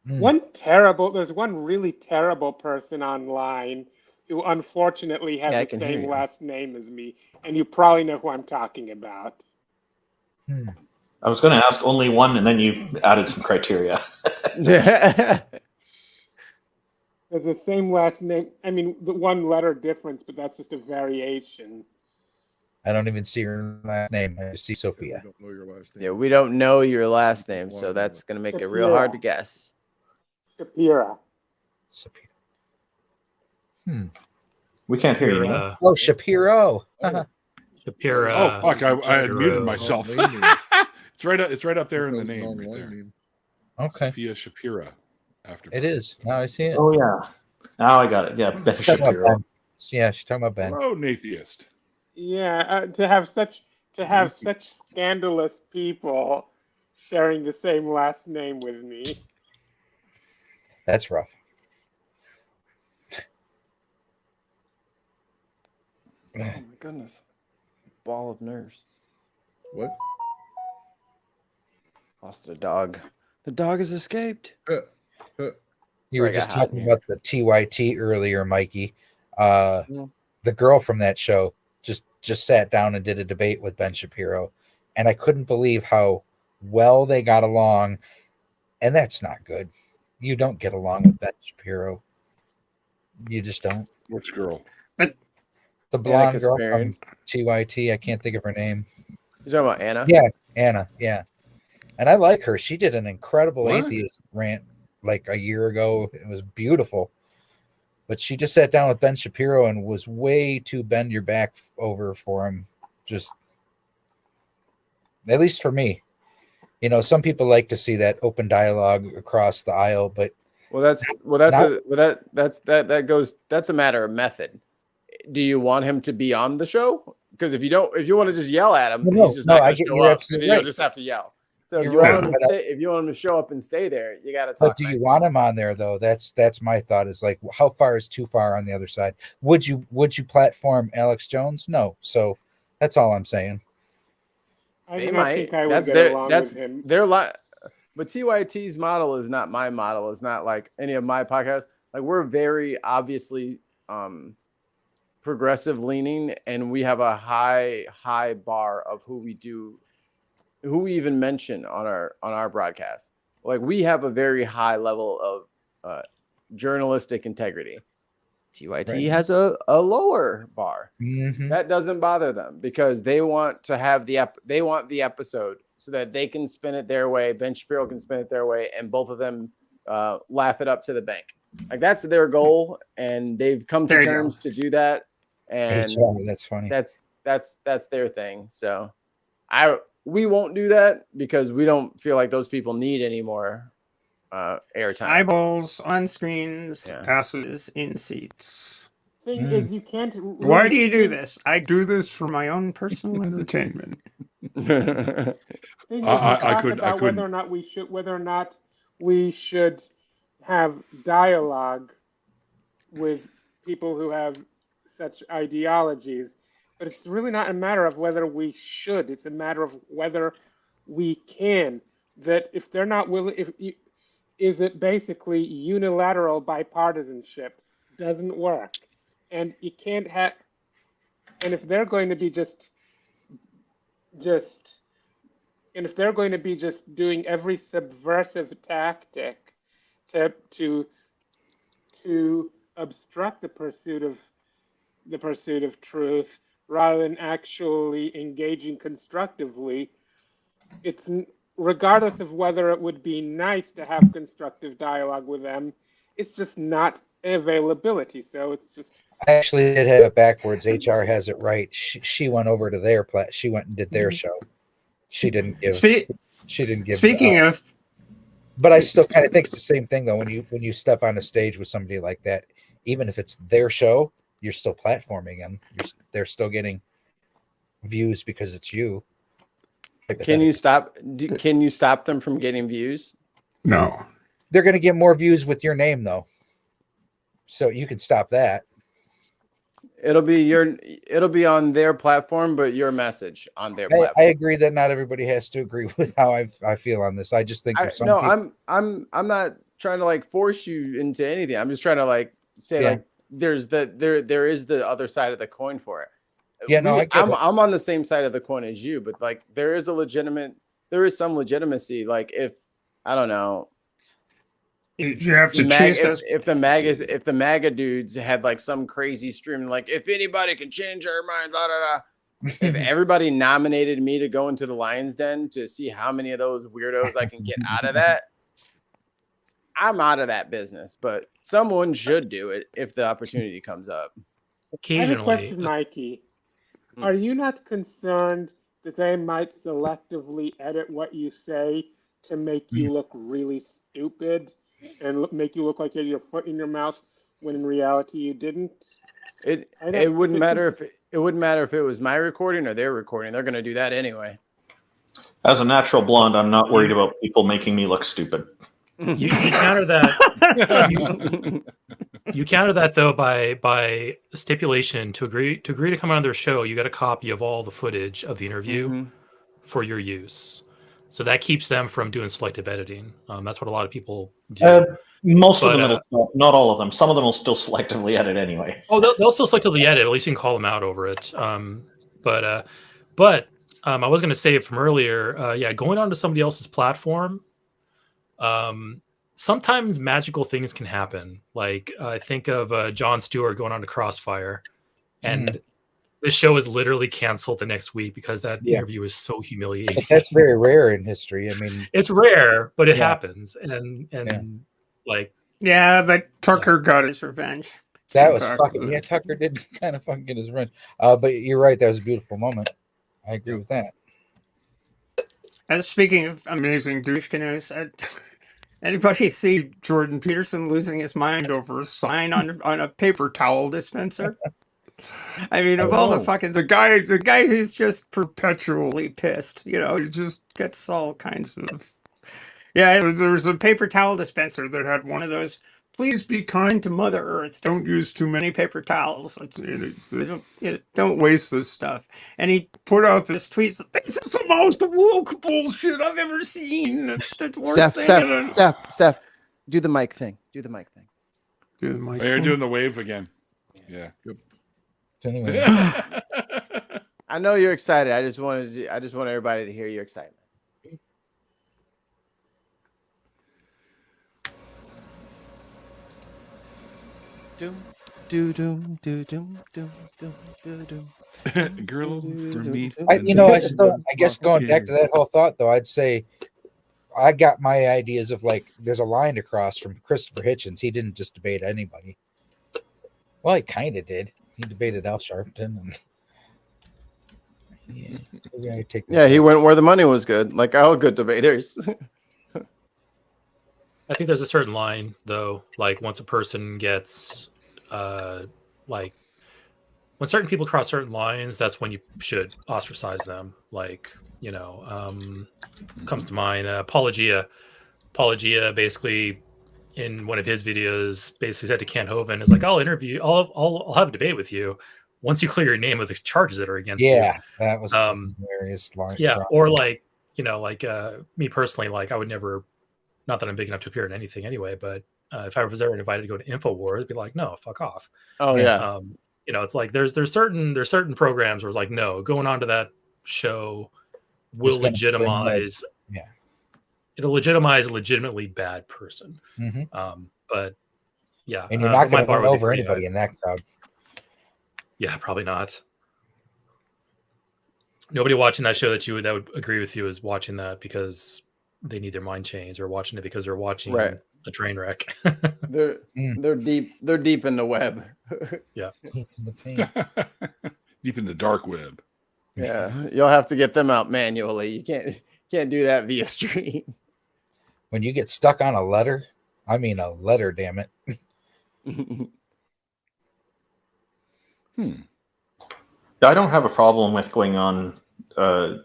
There's one really terrible person online who unfortunately has the same last name as me, and you probably know who I'm talking about. I was going to ask only one, and then you added some criteria. There's the same last name. I mean, the 1 letter difference, but that's just a variation. I don't even see her last name. I just see Sophia. I don't know your last name. Yeah, we don't know your last name, so that's going to make it real hard to guess. Shapira. We can't hear you. Oh, Shapiro. Shapira. Oh fuck! I had muted myself. It's right up there in the name, right there. Okay. Sophia Shapira. After it is. Now I see it. Oh yeah. Now I got it. Yeah, Ben Shapiro. Yeah, she's talking about Ben. Oh, an atheist. Yeah, to have such scandalous people sharing the same last name with me. That's rough. Oh my goodness. Ball of nerves. What? Lost a dog. The dog has escaped. You were just talking about the TYT earlier, Mikey. The girl from that show just sat down and did a debate with Ben Shapiro, and I couldn't believe how well they got along, and that's not good. You don't get along with Ben Shapiro. You just don't. Which girl? But the blonde Anna girl Kasparian. from TYT. I can't think of her name. You talking about Anna? Yeah, Anna. Yeah, and I like her. She did an incredible What? atheist rant like a year ago. It was beautiful. But she just sat down with Ben Shapiro and was way too bend your back over for him. Just, at least for me. You know, some people like to see that open dialogue across the aisle, but That's a matter of method. Do you want him to be on the show? Because if you want to just yell at him, he's just not going to show up. And you'll just have to yell. So if you want him to show up and stay there, you got to talk. But do you want him on there though? That's my thought. Is like, how far is too far on the other side? Would you platform Alex Jones? No. So that's all I'm saying. They might. That's their lot. But TYT's model is not my model. It's not like any of my podcasts. Like, we're very obviously progressive leaning, and we have a high bar of who we even mention on our broadcast. Like, we have a very high level of journalistic integrity. TYT has a lower bar. Mm-hmm. That doesn't bother them because they want to have the episode so that they can spin it their way. Ben Shapiro can spin it their way, and both of them laugh it up to the bank. Like, that's their goal, and they've come to terms to do that. And that's funny. That's their thing. So we won't do that because we don't feel like those people need any more airtime. Eyeballs on screens, passes in seats. Thing is, you can't. Why do you do this? I do this for my own personal entertainment. Whether or not we should have dialogue with people who have such ideologies, but it's really not a matter of whether we should. It's a matter of whether we can. That if they're not willing, is it basically unilateral bipartisanship? Doesn't work, and you can't have. And if they're going to be just doing every subversive tactic to obstruct the pursuit of truth rather than actually engaging constructively, it's regardless of whether it would be nice to have constructive dialogue with them, it's just not availability. So it's just. I actually did have it backwards. HR has it right. She went over to their she went and did their show. She didn't give. Speaking of, but I still kind of think it's the same thing though. When you step on a stage with somebody like that, even if it's their show, you're still platforming them. They're still getting views because it's you. Can you stop them from getting views? No. They're going to get more views with your name though. So you can stop that. It'll be on their platform, but your message on their platform. I agree that not everybody has to agree with how I feel on this. I just think there's some people. I'm not trying to like force you into anything. I'm just trying to like say like there is the other side of the coin for it. Yeah, no, I'm on the same side of the coin as you, but like there is some legitimacy. Like if I don't know. You have to choose if the MAGA dudes had like some crazy stream like if anybody can change our mind, blah, blah, blah. If everybody nominated me to go into the Lion's Den to see how many of those weirdos I can get out of that, I'm out of that business. But someone should do it if the opportunity comes up. I Occasionally. have a question, Mikey. Are you not concerned that they might selectively edit what you say to make you look really stupid? And make you look like you had your foot in your mouth when in reality you didn't. It wouldn't matter if it was my recording or their recording. They're going to do that anyway. As a natural blonde, I'm not worried about people making me look stupid. You counter that. You counter that though by stipulation to agree to come on their show. You got a copy of all the footage of the interview for your use. So that keeps them from doing selective editing. That's what a lot of people do. Most of them, not all of them. Some of them will still selectively edit anyway. Oh, they'll still selectively edit. At least you can call them out over it. But I was going to say it from earlier. Going onto somebody else's platform. sometimes magical things can happen. Like I think of Jon Stewart going on to Crossfire, and the show is literally canceled the next week because that interview is so humiliating. But that's very rare in history. I mean, it's rare, but it happens, and like but Tucker got his revenge. That was fucking Tucker did kind of fucking get his revenge. But you're right, that was a beautiful moment. I agree with that. As speaking of amazing douche canoes, anybody see Jordan Peterson losing his mind over a sign on a paper towel dispenser? I mean, of all the fucking the guy who's just perpetually pissed, he just gets all kinds of. Yeah, there was a paper towel dispenser that had one of those. Please be kind to Mother Earth. Don't use too many paper towels. Don't waste this stuff. And he put out this tweet. This is the most woke bullshit I've ever seen. It's the worst thing. Steph, do the mic thing. Do the mic thing. Do the mic. You're doing the wave again. Yeah. Good. Anyway. I know you're excited. I just want everybody to hear your excitement. Girl for me. I guess going back to that whole thought though, I'd say I got my ideas of like there's a line to cross from Christopher Hitchens. He didn't just debate anybody. Well, he kind of did. He debated Al Sharpton, and he went where the money was good, like all good debaters. I think there's a certain line though, like once a person gets like when certain people cross certain lines, that's when you should ostracize them. Like, comes to mind Apologia basically in one of his videos basically said to Kent Hovind is like, I'll have a debate with you once you clear your name of the charges that are against you. Yeah, that was hilarious line. Yeah, or like, me personally, like I would never, not that I'm big enough to appear in anything anyway, but if I was ever invited to go to InfoWars, it'd be like, no, fuck off. Oh yeah. It's like there's certain programs where it's like, no, going on to that show will legitimize. It'll legitimize a legitimately bad person. But yeah, and you're not going to run over anybody in that crowd. Yeah, probably not. Nobody watching that show that would agree with you is watching that because they need their mind changed, or watching it because they're watching a train wreck. They're deep in the web. Yeah. Deep in the dark web. Yeah. You'll have to get them out manually. You can't do that via stream. When you get stuck on a letter, I mean a letter, damn it. I don't have a problem with going on a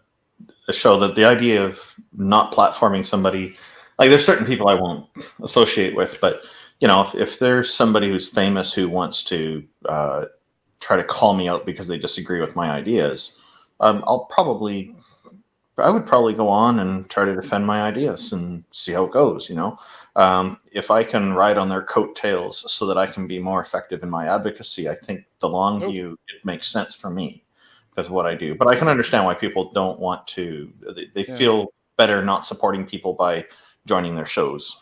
show that the idea of not platforming somebody, like there's certain people I won't associate with, but if there's somebody who's famous who wants to try to call me out because they disagree with my ideas, I would probably go on and try to defend my ideas and see how it goes. If I can ride on their coattails so that I can be more effective in my advocacy, I think the long view, it makes sense for me because of what I do. But I can understand why people don't want to. They feel better not supporting people by joining their shows.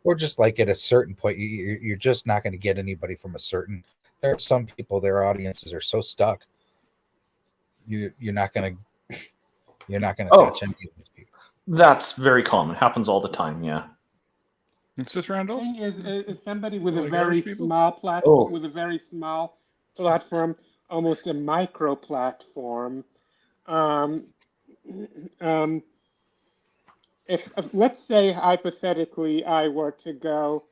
Or just like at a certain point, you're just not going to get anybody from a certain. There are some people, their audiences are so stuck. You're not going to touch any of these people. That's very common. It happens all the time. Yeah. It's just Randolph. Is somebody with a very small platform, almost a micro platform. If let's say hypothetically I were to go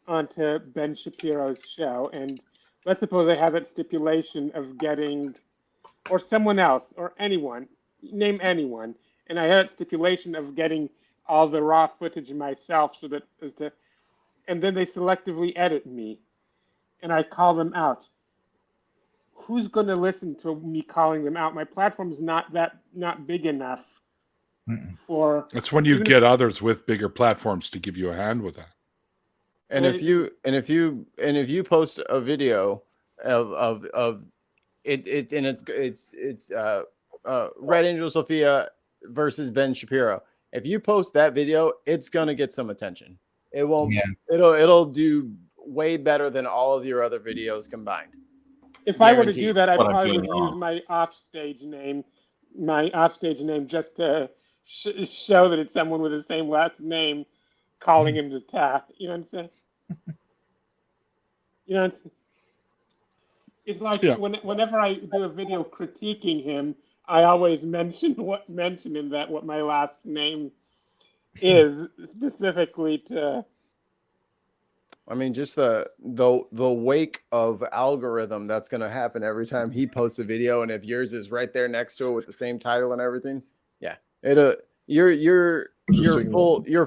onto Ben Shapiro's show, and let's suppose I have that stipulation of getting, or someone else, or anyone, name anyone, and I had that stipulation of getting all the raw footage myself, and then they selectively edit me, and I call them out. Who's going to listen to me calling them out? My platform's not big enough. For it's when you get others with bigger platforms to give you a hand with that. And if you post a video of it and it's Red Angel Sophia versus Ben Shapiro, If you post that video, it's gonna get some attention. It won't. Yeah. It'll do way better than all of your other videos combined. If I were to do Guaranteed. that, I What I'm probably doing would use wrong. my offstage name just to show that it's someone with the same last name calling him to task. You know what I'm saying? You know, it's like whenever I do a video critiquing him, I always mention what my last name is specifically to. I mean, just the wake of algorithm that's going to happen every time he posts a video, and if yours is right there next to it with the same title and everything, yeah, your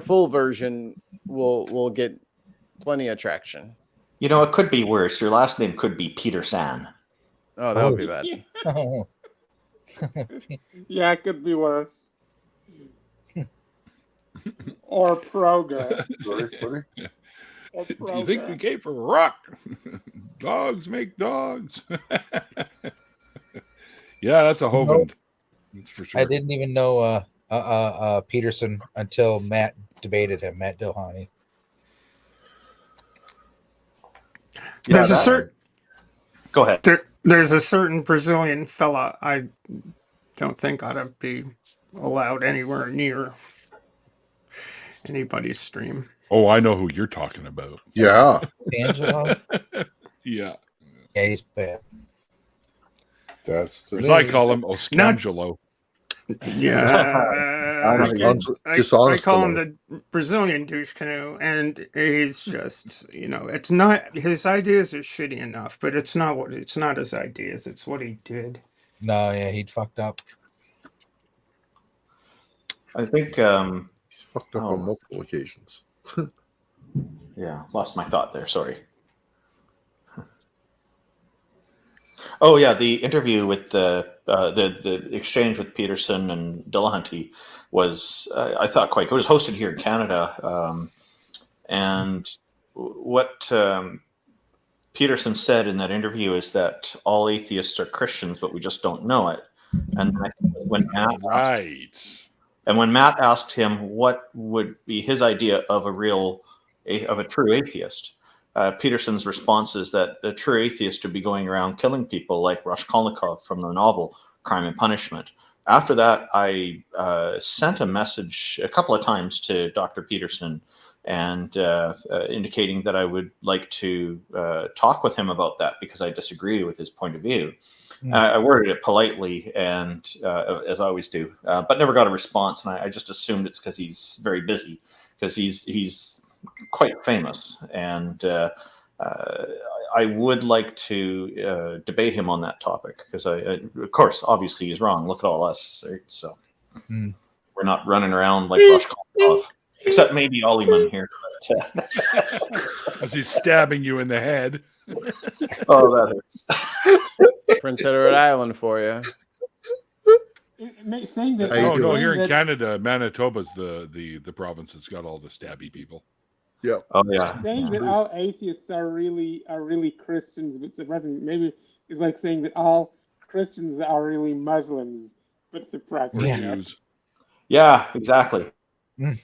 full version will get plenty of traction. You know, it could be worse. Your last name could be Peter San. Oh, that would be bad. Oh. Yeah, it could be worse. Or Proga. Or Do you think we came from a rock? Dogs make dogs. Yeah, that's a Hovind. That's for sure. I didn't even know Peterson until Matt debated him, Matt Dilhani. There's a certain. Go ahead. There's a certain Brazilian fella I don't think ought to be allowed anywhere near anybody's stream. Oh, I know who you're talking about. Yeah. Angelo? Yeah. Yeah, he's bad. That's the As name. I call him, Oscangelo. Yeah, I Dishonest call him fellow. the Brazilian douche canoe, and he's just, it's not his ideas are shitty enough, but it's not his ideas, it's what he did. No, yeah, he'd fucked up. I think, He's fucked up on multiple occasions. yeah, lost my thought there. Sorry. Oh yeah, the interview with the exchange with Peterson and Dillahunty was I thought quite good. It was hosted here in Canada, and what Peterson said in that interview is that all atheists are Christians, but we just don't know it. And when Matt asked him what would be his idea of a true atheist, Peterson's response is that a true atheist would be going around killing people like Raskolnikov from the novel Crime and Punishment. After that, I sent a message a couple of times to Dr. Peterson and indicating that I would like to talk with him about that because I disagree with his point of view. I worded it politely, and as I always do, but never got a response. And I just assumed it's because he's very busy, because he's quite famous, and I would like to debate him on that topic because of course, obviously he's wrong. Look at all us, right? So we're not running around like Raskolnikov, except maybe Ollieman here. As he's stabbing you in the head. Oh, that hurts. Prince Edward Island for you. Saying that. Oh no, here in Canada, Manitoba's the province that's got all the stabby people. Yeah. Oh yeah. Saying that all atheists are really Christians, but suppressing, maybe it's like saying that all Christians are really Muslims, but suppressing. Yeah. Yeah, exactly. It's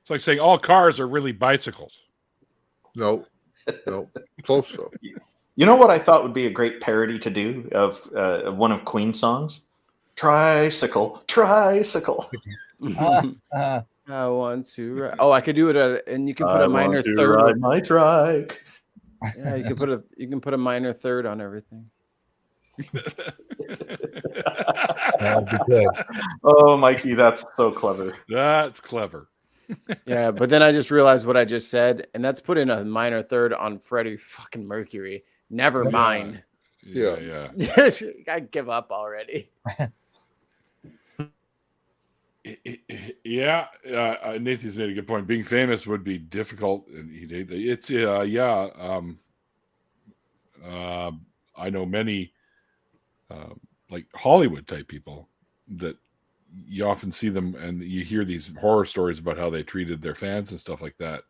like saying all cars are really bicycles. No, close though. You know what I thought would be a great parody to do of one of Queen's songs? Tricycle, tricycle. I want to. Oh, I could do it, and you can put a minor to third. ride my trike. Yeah, you can put a minor third on everything. That'd be good. Oh, Mikey, that's so clever. That's clever. Yeah, but then I just realized what I just said, and that's putting a minor third on Freddie fucking Mercury. Never mind. Yeah. I give up already. Yeah, Nathan's made a good point. Being famous would be difficult, and it's I know many like Hollywood type people that you often see them, and you hear these horror stories about how they treated their fans and stuff like that.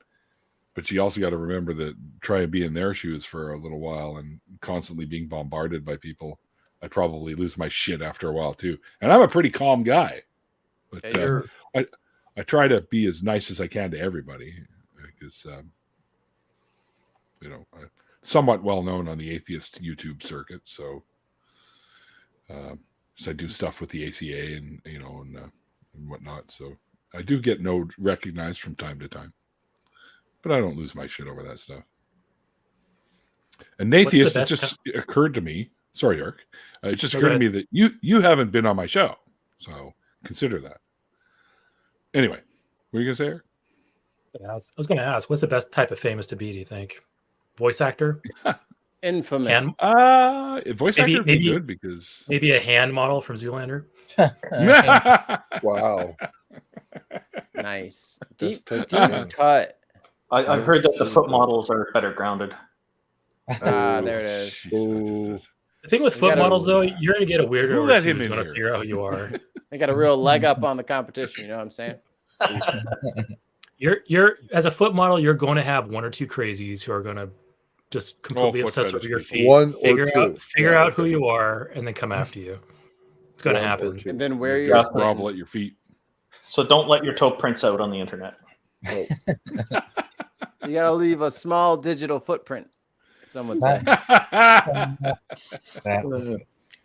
But you also got to remember that try and be in their shoes for a little while and constantly being bombarded by people. I'd probably lose my shit after a while too. And I'm a pretty calm guy. But Yeah, I try to be as nice as I can to everybody because I'm somewhat well known on the atheist YouTube circuit. So I do stuff with the ACA and whatnot. So I do get recognized from time to time, but I don't lose my shit over that stuff. And Atheist, it just occurred to me. Sorry, Eric. It just occurred to me that you haven't been on my show, so consider that. Anyway, what were you gonna say, Eric? I was going to ask, what's the best type of famous to be? Do you think voice actor? Infamous. Voice actor would be good because maybe a hand model from Zoolander. Wow. Nice. Deep cut. I've heard that the foot models are better grounded. There it is. The thing with foot models, though, you're going to get a weirdo who's going to figure out who you are. They got a real leg up on the competition. You know what I'm saying? You're as a foot model, you're going to have one or two crazies who are going to just completely obsessed with your feet. Figure out who you are, and then come after you. It's going to happen. And then wear your grovel at your feet. So don't let your toe prints out on the internet. You gotta leave a small digital footprint. Some would say.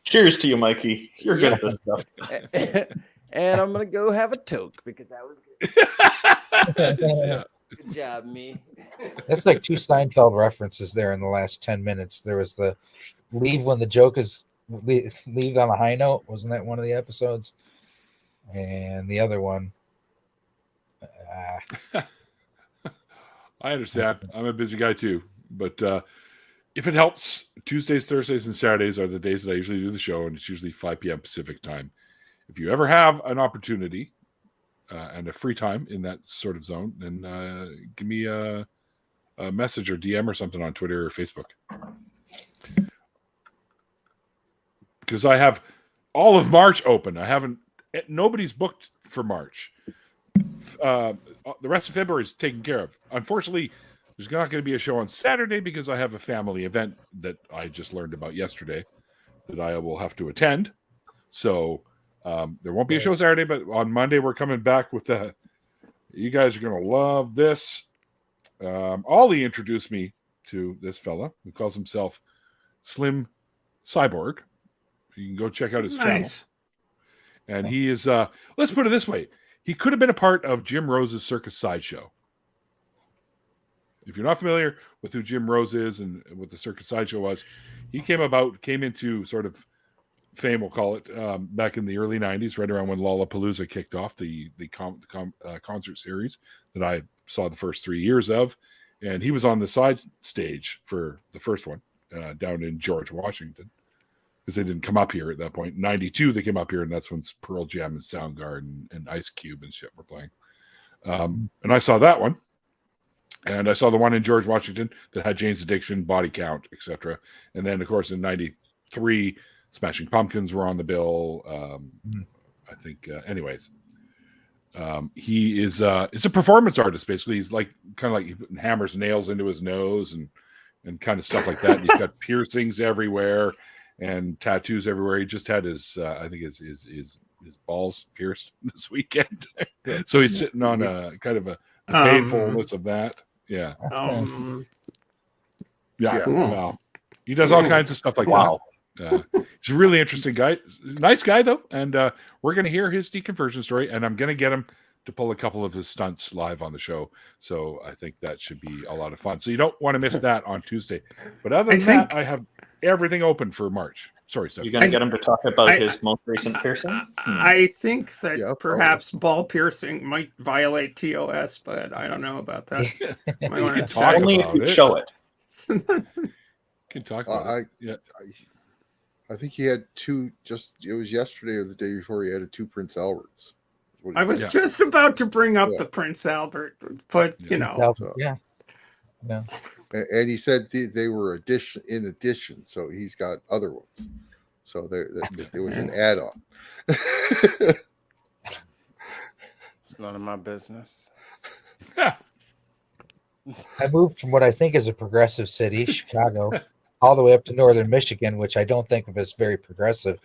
Cheers to you, Mikey. You're good at this stuff. And I'm gonna go have a toke because that was good. Good job, me. That's like two Seinfeld references there in the last 10 minutes. There was the leave when the joke is leave on a high note. Wasn't that one of the episodes? And the other one. I understand. I'm a busy guy too. But if it helps, Tuesdays, Thursdays, and Saturdays are the days that I usually do the show, and it's usually 5 p.m. Pacific time. If you ever have an opportunity and a free time in that sort of zone, then give me a message or DM or something on Twitter or Facebook. Because I have all of March open. Nobody's booked for March. The rest of February is taken care of. Unfortunately, there's not going to be a show on Saturday because I have a family event that I just learned about yesterday that I will have to attend. So there won't be a show Saturday, but on Monday we're coming back with you guys are going to love this. Ollie introduced me to this fella who calls himself Slim Cyborg. You can go check out his channel. And he is, let's put it this way. He could have been a part of Jim Rose's Circus Sideshow. If you're not familiar with who Jim Rose is and what the Circus Sideshow was, he came into sort of fame, we'll call it, back in the early 90s, right around when Lollapalooza kicked off, the concert series that I saw the first 3 years of. And he was on the side stage for the first one down in George Washington. Because they didn't come up here at that point. In 92, they came up here, and that's when Pearl Jam and Soundgarden and Ice Cube and shit were playing. And I saw that one. And I saw the one in George Washington that had Jane's Addiction, Body Count, etc. And then, of course, in 93, Smashing Pumpkins were on the bill. I think, anyways. He is it's a performance artist, basically. He's like kind of like he hammers nails into his nose and kind of stuff like that. And he's got piercings everywhere and tattoos everywhere. He just had his I think his balls pierced this weekend. So he's sitting on a kind of a painfulness of that. Yeah. Well, he does all kinds of stuff like that. He's a really interesting guy. Nice guy though, and we're going to hear his deconversion story, and I'm going to get him to pull a couple of his stunts live on the show. So I think that should be a lot of fun. So you don't want to miss that on Tuesday. But other than that, I have everything open for March. Sorry, Steph. You're going to get him to talk about his most recent piercing? I think that perhaps ball piercing might violate TOS, but I don't know about that. You can talk only about if you it. show it. Can talk about it. I think he had two. It was yesterday or the day before. He had two Prince Alberts. I was just about to bring up the Prince Albert, but you know, And he said they were in addition, so he's got other ones. So there was an add-on. It's none of my business. I moved from what I think is a progressive city, Chicago, all the way up to northern Michigan, which I don't think of as very progressive.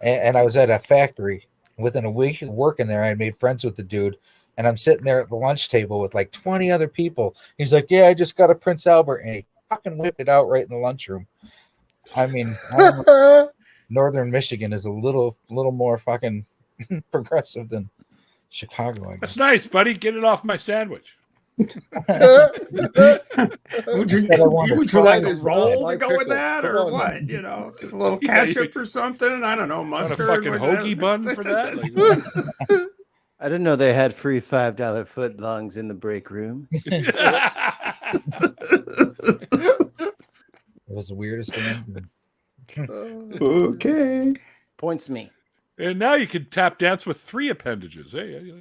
And I was at a factory Within a week of working there, I made friends with the dude, and I'm sitting there at the lunch table with like 20 other people. He's like, "Yeah, I just got a Prince Albert," and he fucking whipped it out right in the lunchroom. I mean, Northern Michigan is a little more fucking progressive than Chicago, I guess. That's nice, buddy. Get it off my sandwich. Would you like a roll to go with that, or what? You know, a little ketchup or something? I don't know, mustard. A fucking hoagie bun for that? Like, I didn't know they had free $5 footlongs in the break room. It was the weirdest thing. Okay. Points me. and now you can tap dance with 3 appendages. Hey,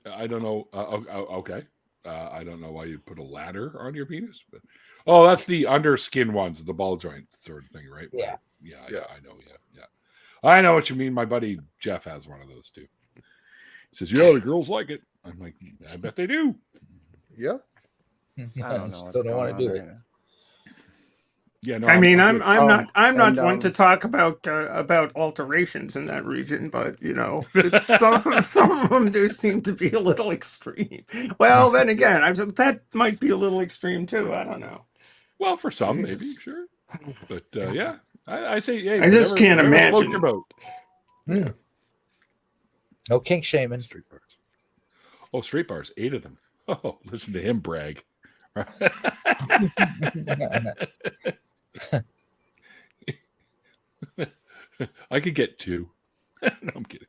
I don't know. Okay. I don't know why you put a ladder on your penis, but that's the underskin ones, the ball joint sort of thing, right? Yeah. I know. Yeah. I know what you mean. My buddy Jeff has one of those too. He says, the girls like it. I'm like, I bet they do. Yeah. I don't know. Still don't want to do it. Yeah, no. I mean, I'm not one to talk about alterations in that region, but you know, some of them do seem to be a little extreme. Well, then again, that might be a little extreme too. I don't know. Well, for some, maybe, sure. But yeah, I say, yeah. I just can't imagine. No kink shaming. Street bars. Oh, street bars, 8 of them. Oh, listen to him brag. I could get 2. No, I'm kidding.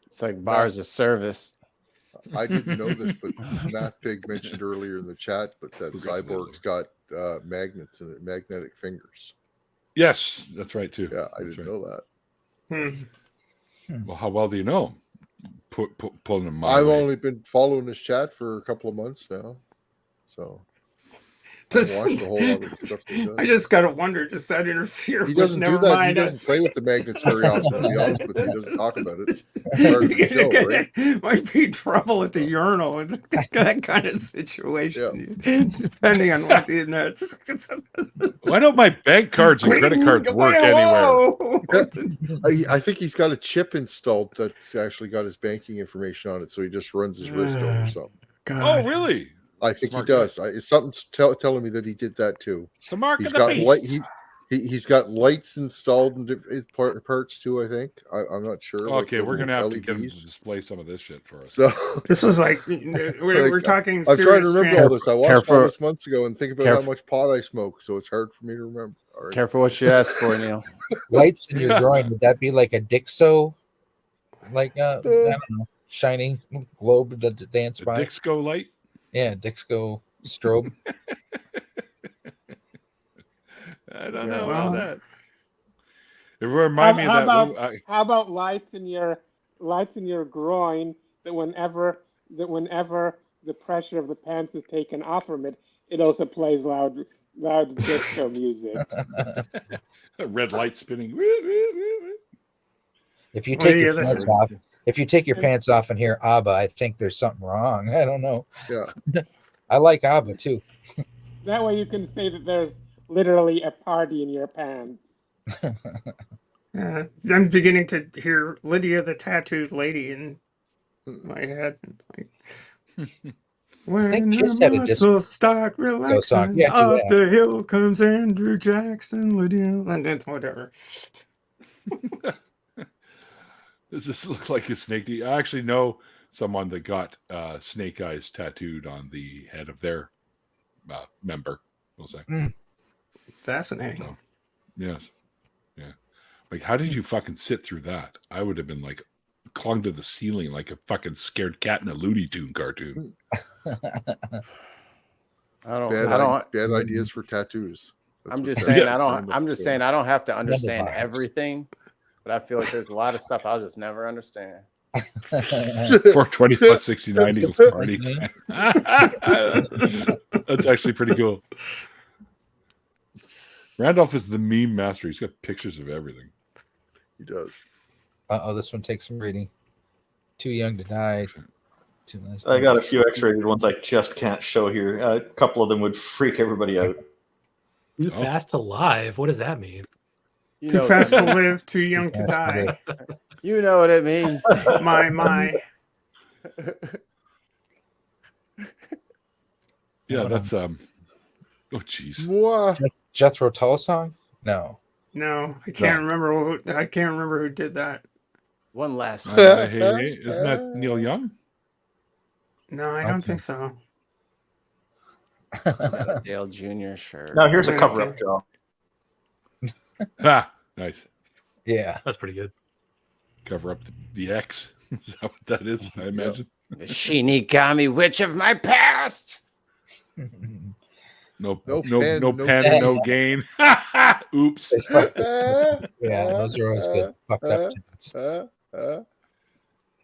It's like bars of service. I didn't know this, but Math Pig mentioned earlier in the chat, but that Cyborg's got magnets in it, magnetic fingers. Yes, that's right too. Yeah, I didn't know that. Well, how well do you know him? Pulling him. I've only been following his chat for a couple of months now, so. I just gotta wonder, does that interfere? He doesn't do that. He doesn't play with the magnets very often. To be honest with you, he doesn't talk about it. Part of the show, right? Might be trouble at the urinal. It's that kind of situation, depending on what you know. Why don't my bank cards and credit cards work anywhere? I think he's got a chip installed that's actually got his banking information on it, so he just runs his wrist over something. Oh, really? I think he does. Something's telling me that he did that too. It's the mark He's of the beast. He's got lights installed in parts too. I think. I'm not sure. Okay, we're gonna have to get him to display some of this shit for us. So this is like we're talking. I'm trying to remember all this. I watched all this Careful. months ago and think about how much pot I smoke, so it's hard for me to remember. All right. Careful what you ask for, Neil. Lights in your groin, would that be like a Dixo? Like I don't know, shining globe to dance by? Dixco light? Yeah, Dixco strobe. I don't know about that. It remind me of that. How about lights in your groin that whenever the pressure of the pants is taken off from it, it also plays loud disco music. Red light spinning. If you take your pants off, pants off and hear ABBA, I think there's something wrong. I don't know. Yeah. I like ABBA too. That way you can say that there's literally a party in your pants. I'm beginning to hear Lydia the Tattooed Lady in my head. When the muscles start relaxing, up the hill comes Andrew Jackson, Lydia, and it's whatever. Does this look like a snake? I actually know someone that got snake eyes tattooed on the head of their member, we'll say. Fascinating. So, yes. Yeah. Like, how did you fucking sit through that? I would have been like clung to the ceiling like a fucking scared cat in a Looney Tune cartoon. Bad ideas for tattoos. I'm just saying I don't have to understand everything, but I feel like there's a lot of stuff I'll just never understand. 420 plus 69 equals party time. That's actually pretty cool. Randolph is the meme master. He's got pictures of everything. He does. This one takes some reading. Too young to die. Too nice. I got a few X-rated ones I just can't show here. A couple of them would freak everybody out. Too fast to live. What does that mean? You Too know fast what to it means. live, too young to Fast to die. You know what it means. My. Yeah, What that's else? oh jeez. Mwah. Jethro Tull song? No. No, I can't remember. I can't remember who did that. One last one. Hey, isn't that Neil Young? No, I don't think so. Dale Jr. Sure. Now here's a Right, cover-up job. Ah, nice. Yeah. That's pretty good. Cover up the X. Is that what that is? I imagine. The Shinigami witch of my past. No No pen, pen, no no pen, gain. no gain. Oops. Yeah, those are always good. Fucked up tunes.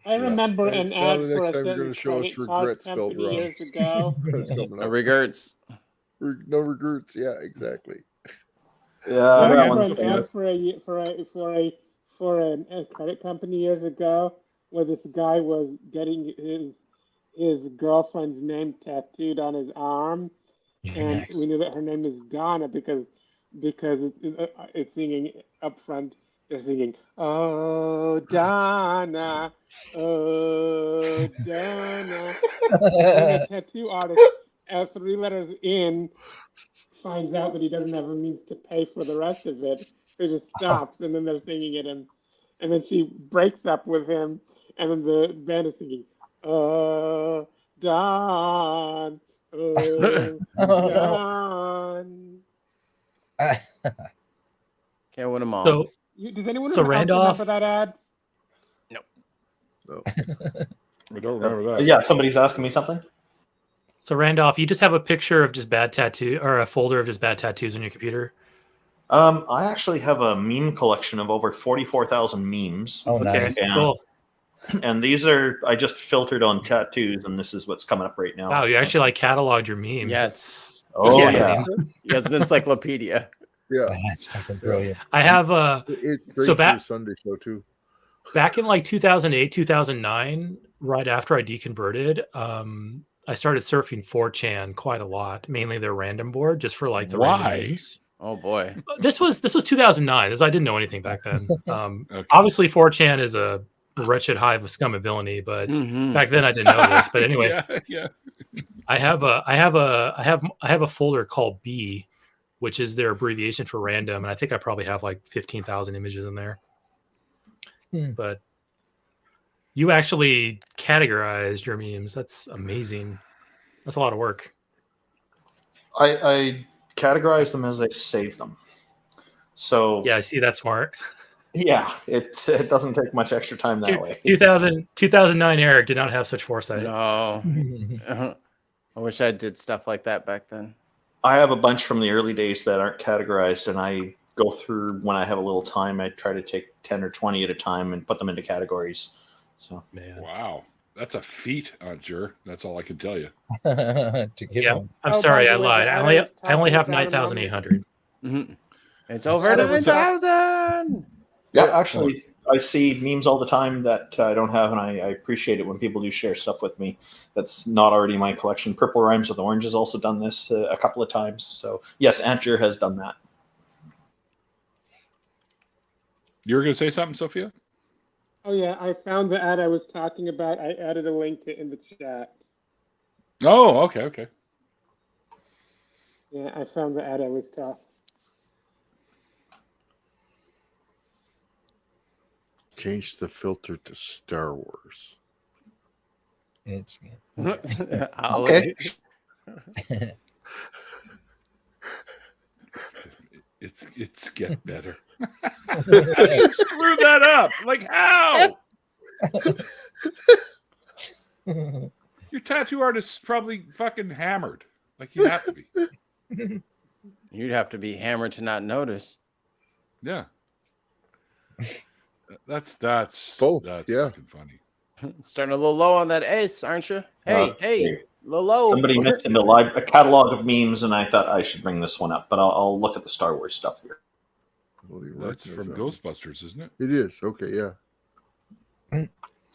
I remember Hey, an now ad the for next a time you're certain going to show us credit card regrets spelled company wrong. years ago. It's coming No up. regrets. No regrets. Yeah, exactly. Yeah, I that remember one's an Sophia. ad for a credit company years ago where this guy was getting his girlfriend's name tattooed on his arm, and Nice. we knew that her name is Donna because it's singing up front. They're singing, "Oh Donna, oh Donna." And the tattoo artist, 3 letters in, finds out that he doesn't have a means to pay for the rest of it. So he just stops, and then they're singing it, and then she breaks up with him, and then the band is singing, "Oh Don, oh Don." Can't win them all. So Does anyone So else Randolph- remember that ad? No. I don't remember that. Yeah, somebody's asking me something. So Randolph, you just have a picture of just bad tattoo or a folder of just bad tattoos on your computer? I actually have a meme collection of over 44,000 memes. Oh, Okay, nice. And, cool. and these are, I just filtered on tattoos, and this is what's coming up right now. Wow, you actually like cataloged your memes. Yes. Oh, Yeah. yeah. He has an encyclopedia. Yeah. That's fucking brilliant. I have It's great So for back- a Sunday show, too. back in like 2008, 2009, right after I deconverted, I started surfing 4chan quite a lot, mainly their random board, just for like the random Why? memes. Oh boy. This was 2009. I didn't know anything back then. Okay. Obviously, 4chan is a wretched hive of scum and villainy, but Mhm. back then I didn't know this. But anyway, yeah. I have a folder called B, which is their abbreviation for random, and I think I probably have like 15,000 images in there. But you actually categorized your memes. That's amazing. That's a lot of work. I categorize them as I save them. So Yeah, I see. That's smart. yeah, it doesn't take much extra time that way. 2009 Eric did not have such foresight. No. I wish I did stuff like that back then. I have a bunch from the early days that aren't categorized, and I go through when I have a little time. I try to take 10 or 20 at a time and put them into categories. So Man. Wow. That's a feat, Jur. That's all I can tell you. To give Yeah, them. I'm Oh, sorry, by I the way, lied. the I only have artist talking about 9,800. Mhm. It's over So- 9,000. yeah, actually, I see memes all the time that I don't have, and I appreciate it when people do share stuff with me that's not already in my collection. Purple Rhymes with Orange has also done this a couple of times. So yes, Antjer has done that. You were going to say something, Sophia? Oh yeah, I found the ad I was talking about. I added a link to in the chat. Oh, okay. Yeah, I found the ad I was talking. Change the filter to Star Wars. It's Okay. It's get better. How do you screw that up? Like how? Your tattoo artist's probably fucking hammered. Like you have to be. You'd have to be hammered to not notice. Yeah. That's Both, That's yeah. fucking funny. Starting a little low on that ace, aren't you? Hey, a little low. Somebody mentioned a catalog of memes, and I thought I should bring this one up, but I'll look at the Star Wars stuff here. That's from Ghostbusters, isn't it? It is. Okay, yeah.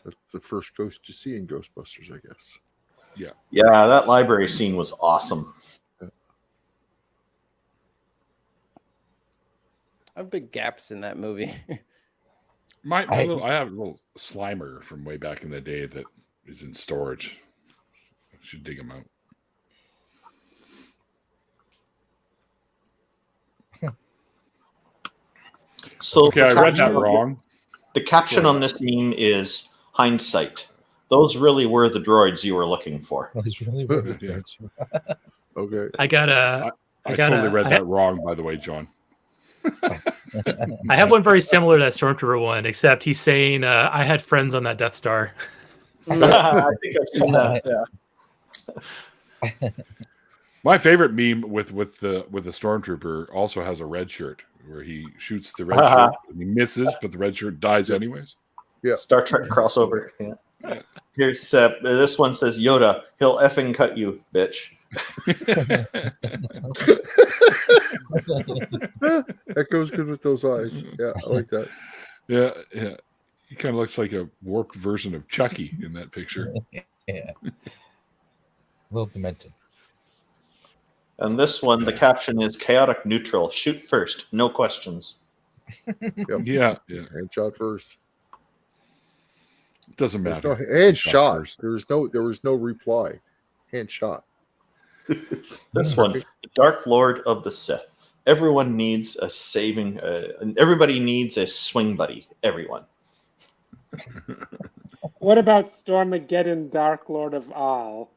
That's the first ghost you see in Ghostbusters, I guess. Yeah, that library scene was awesome. I have big gaps in that movie. I have a little Slimer from way back in the day that is in storage. I should dig him out. So okay, I read that wrong. The caption on this meme is hindsight. Those really were the droids you were looking for. Those really were the Yeah. droids. Okay. I totally read that wrong, by the way, John. I have one very similar to that Stormtrooper one, except he's saying, I had friends on that Death Star. I think I've seen that. Yeah. My favorite meme with the Stormtrooper also has a red shirt where he shoots the red shirt and he misses, but the red shirt dies anyways. Yeah. Star Trek crossover. Yeah. Here's this one says Yoda, he'll effing cut you, bitch. That goes good with those eyes. Yeah, I like that. Yeah. He kind of looks like a warped version of Chucky in that picture. Yeah. A little demented. And this one, the caption is chaotic neutral. Shoot first, no questions. Yep. Yeah. Hand shot first. It doesn't There's matter. no hand shot. First. There was no reply. Hand shot. This one, the Dark Lord of the Sith. Everyone needs a saving. Everybody needs a swing buddy. Everyone. What about Stormageddon, Dark Lord of All?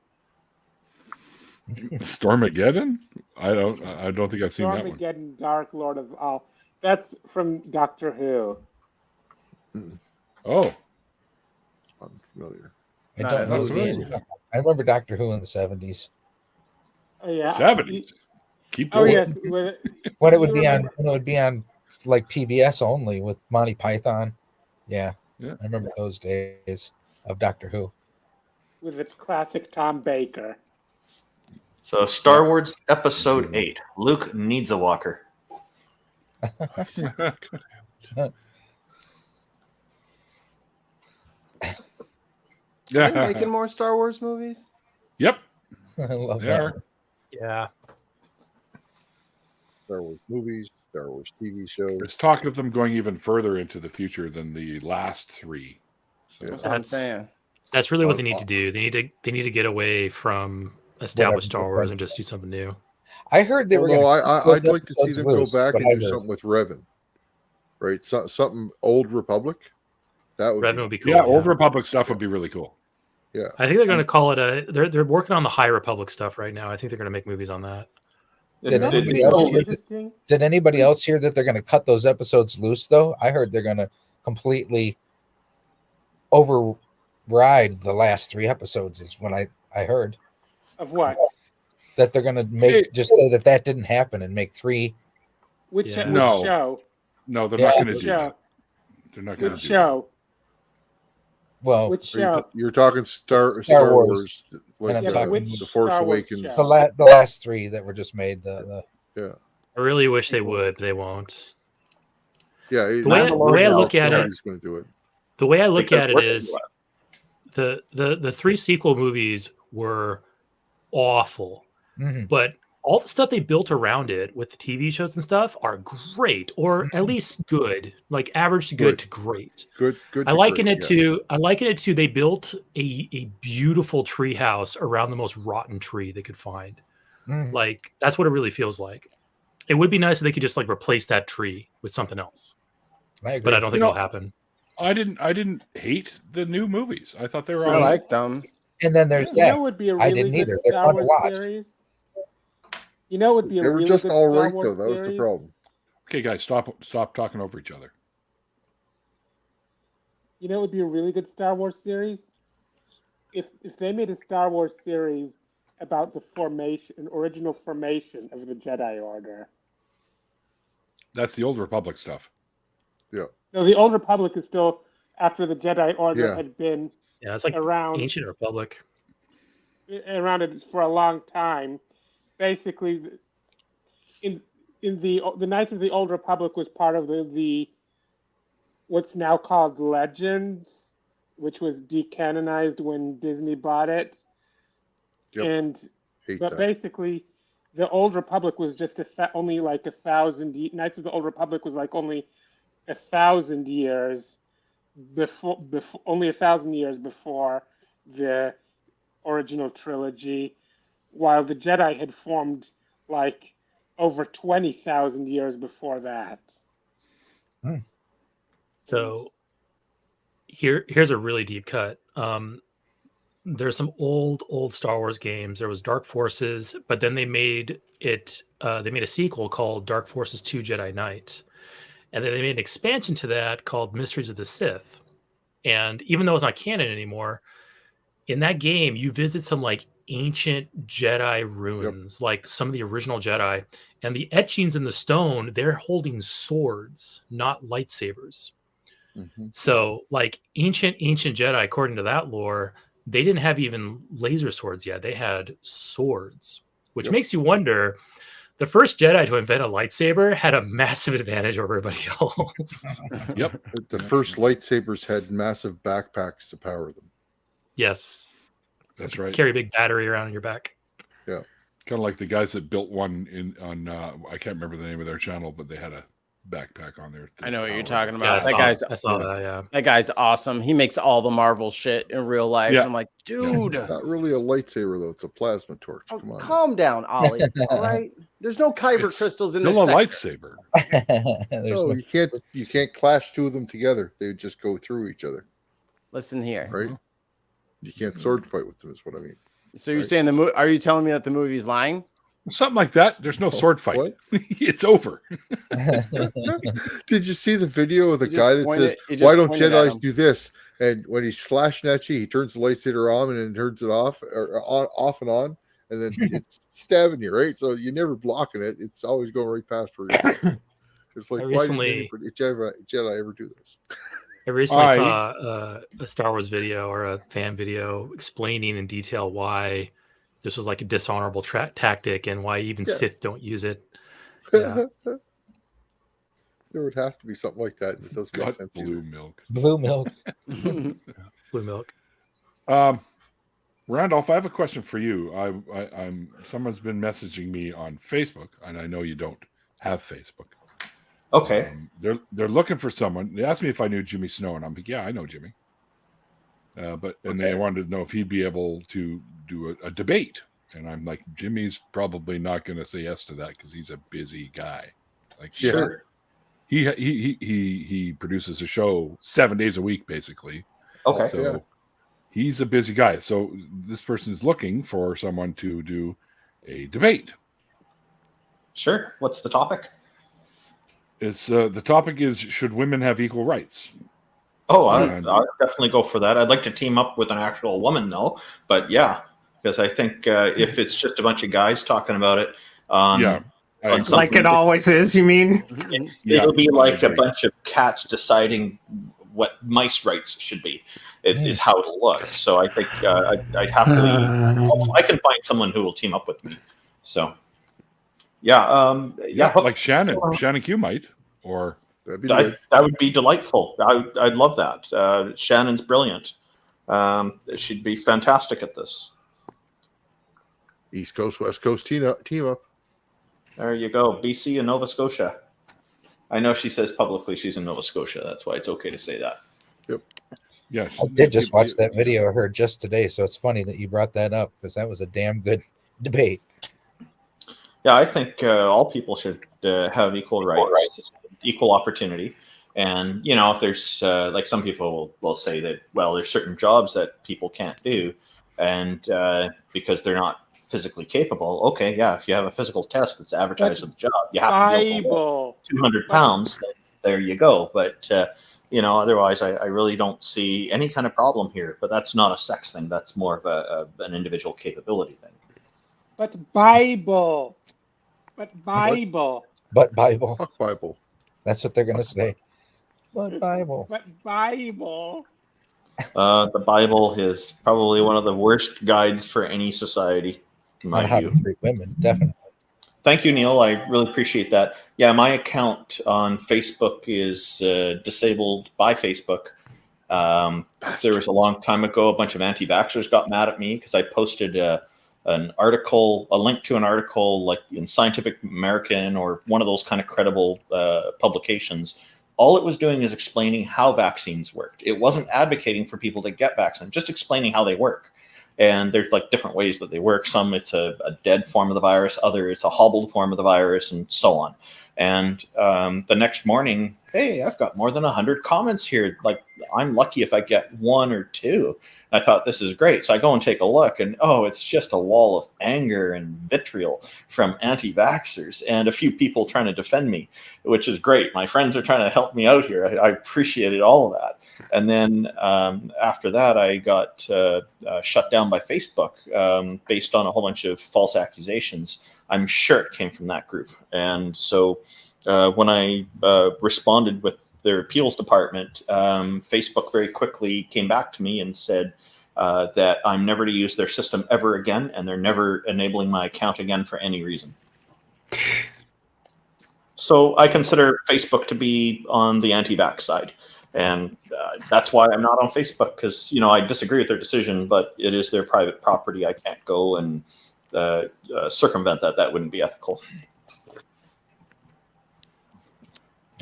Stormageddon? I don't think I've seen that one. Stormageddon, Dark Lord of All. That's from Doctor Who. Oh, Unfamiliar. I remember Doctor Who in the 70s. Oh, yeah. 70s. Keep Oh going. yes. When it would be on like PBS only with Monty Python. Yeah. Yeah. I remember those days of Doctor Who. With its classic Tom Baker. So Star Wars Episode 8. Luke needs a walker. Are they making more Star Wars movies? Yep. I love They that. are. Yeah. Star Wars movies, Star Wars TV shows. There's talk of them going even further into the future than the last three. So, That's what I'm saying. That's really what they need to do. They need to get away from established Star Wars and just do something new. I heard they were Although going I'd like to see them go back and do something with Revan. Right? Something Old Republic. That would Revan would be cool. yeah, Old Republic stuff would be really cool. Yeah. I think they're going to call it a. They're working on the High Republic stuff right now. I think they're going to make movies on that. Did anybody else hear that they're going to cut those episodes loose, though? I heard they're going to completely override the last 3 episodes, is what I heard. Of what? That they're going to make just say that didn't happen and make 3. Which Yeah. show? No, they're not going to Which do show? that. They're not going to Which do show? Well, Which show? You're talking Star Wars. like And I'm talking The Force Star Wars Awakens. show? the last 3 that were just made. Yeah. I really wish they would, but they won't. Yeah. The way I look at it, nobody's going to do it. the way I look Because at it we're is the 3 sequel movies were awful, Mhm. but all the stuff they built around it with the TV shows and stuff are great, or at least good, like average to good to great. Good. I liken it to they built a beautiful tree house around the most rotten tree they could find. Mhm. Like that's what it really feels like. It would be nice if they could just like replace that tree with something else, I agree. but I don't think it'll happen. I didn't hate the new movies. I thought they were I all like them. And then there's You know that. what would be a I really didn't good either. They're Star fun to Wars watch. series? You know what would be a They were really just good all Star right, Wars though. That was the series? problem. Okay, guys, stop talking over each other. You know what would be a really good Star Wars series? If they made a Star Wars series about the original formation of the Jedi Order. That's the Old Republic stuff. Yeah. No, the Old Republic is still after the Jedi Order Yeah. had been Yeah, it's like around Ancient Republic. around it for a long time. Basically, in the Knights of the Old Republic was part of the what's now called Legends, which was decanonized when Disney bought it. Yep. And Hate but that. basically, the Old Republic was just only like 1,000. Knights of the Old Republic was like only 1,000 years before only 1,000 years before the original trilogy, while the Jedi had formed like over 20,000 years before that. So here's a really deep cut. There's some old Star Wars games. There was Dark Forces, but then they made it. They made a sequel called Dark Forces 2: Jedi Knight, and then they made an expansion to that called Mysteries of the Sith. And even though it's not canon anymore, in that game you visit some like ancient Jedi ruins, like some of the original Jedi, and the etchings in the stone, they're holding swords, not lightsabers. Mhm. So like ancient Jedi, according to that lore, they didn't have even laser swords yet. They had swords, which makes you wonder, the first Jedi to invent a lightsaber had a massive advantage over everybody else. Yep. The first lightsabers had massive backpacks to power them. Yes. That's right. Carry a big battery around on your back. Yeah. Kind of like the guys that built one on I can't remember the name of their channel, but they had a backpack on there. I know what you're power talking it. about. Yeah, I saw that, yeah. That guy's awesome. He makes all the Marvel shit in real life. Yeah. I'm like, dude, Not really a lightsaber though; it's a plasma torch. oh, Come on. calm down, Ollie. All right, there's no Kyber It's crystals in this. Still a sector. lightsaber. No, you can't clash two of them together. They would just go through each other, Listen here. right? You can't sword fight with them. Is what I mean. So you're Right. saying are you telling me that the movie's lying? Something like that. There's no sword fight. What? It's over. Did you see the video of the You just guy that pointed- says, you just "Why don't pointed at Jedi's him. do this?" And when he's slashing at you, he turns the lightsaber on and then turns it off or off and on, and then it's stabbing you, right? So you're never blocking it; it's always going right past for you. It's like, I why recently- did Jedi ever do this? I recently I- saw a Star Wars video or a fan video explaining in detail why this was like a dishonorable tactic and why even Yeah. Sith don't use it. Yeah. There would have to be something like that. It doesn't make Got sense. blue Either. milk. Blue milk. Blue milk. Randolph, I have a question for you. I'm someone's been messaging me on Facebook, and I know you don't have Facebook. Okay. They're looking for someone. They asked me if I knew Jimmy Snow, and I'm like, yeah, I know Jimmy. They wanted to know if he'd be able to do a debate, and I'm like, Jimmy's probably not going to say yes to that because he's a busy guy. Like, Sure. he produces a show 7 days a week, basically. Okay. So he's a busy guy. So this person is looking for someone to do a debate. Sure. What's the topic? It's the topic is, should women have equal rights? Oh, And- I'll definitely go for that. I'd like to team up with an actual woman, though. But yeah, because I think if it's just a bunch of guys talking about it, Yeah. on I- some- Like it always is, you mean? it'll be I like a agree. bunch of cats deciding what mice rights should be. Is how it'll look. So I think I'd happily. I can find someone who will team up with me. So yeah, like Shannon Q might, or That'd be good. that would be delightful. I'd love that. Shannon's brilliant. She'd be fantastic at this. East Coast, West Coast team up. There you go. BC and Nova Scotia. I know she says publicly she's in Nova Scotia. That's why it's okay to say that. yeah. I did just watch that video I heard just today, so it's funny that you brought that up because that was a damn good debate. Yeah, I think all people should have equal rights, equal opportunity. And, if there's, like some people will say that, well, there's certain jobs that people can't do. And because they're not physically capable, okay, yeah, if you have a physical test that's advertised with the job, you have to be able Bible. 200 pounds, then there you go. But, otherwise, I really don't see any kind of problem here. But that's not a sex thing. That's more of an individual capability thing. But Bible. But Bible. But Bible. Fuck Bible. That's what they're going to say. But Bible. But Bible. The Bible is probably one of the worst guides for any society, in On my how view. to treat women, definitely. Thank you, Neil. I really appreciate that. Yeah, my account on Facebook is disabled by Facebook. There was a long time ago, a bunch of anti-vaxxers got mad at me because I posted an article, a link to an article like in Scientific American or one of those kind of credible publications, all it was doing is explaining how vaccines worked. It wasn't advocating for people to get vaccinated, just explaining how they work. And there's like different ways that they work. Some it's a dead form of the virus, other it's a hobbled form of the virus, and so on. And the next morning, hey, I've got more than 100 comments here. Like, I'm lucky if I get 1 or 2. I thought, this is great. So I go and take a look, and it's just a wall of anger and vitriol from anti-vaxxers and a few people trying to defend me, which is great. My friends are trying to help me out here. I appreciated all of that. And then after that, I got shut down by Facebook based on a whole bunch of false accusations. I'm sure it came from that group. And so when I responded with their appeals department, Facebook very quickly came back to me and said that I'm never to use their system ever again, and they're never enabling my account again for any reason. So I consider Facebook to be on the anti-vax side. And that's why I'm not on Facebook, because, I disagree with their decision, but it is their private property. I can't go and circumvent that. That wouldn't be ethical.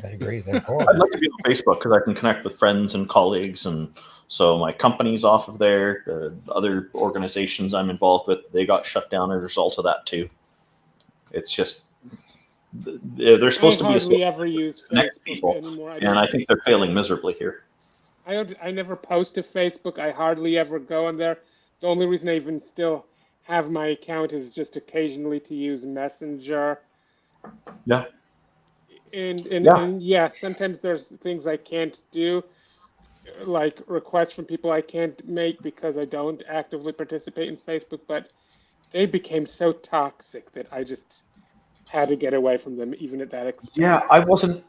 I agree. I'd like to be on Facebook because I can connect with friends and colleagues, and so my company's off of there. Other organizations I'm involved with, they got shut down as a result of that too. It's just they're supposed to be hardly ever use connect Facebook people, anymore. and I think they're failing miserably here. I never post to Facebook. I hardly ever go on there. The only reason I even still have my account is just occasionally to use Messenger. Yeah. And yeah, sometimes there's things I can't do, like requests from people I can't make because I don't actively participate in Facebook, but they became so toxic that I just had to get away from them, even at that extent. Yeah, I wasn't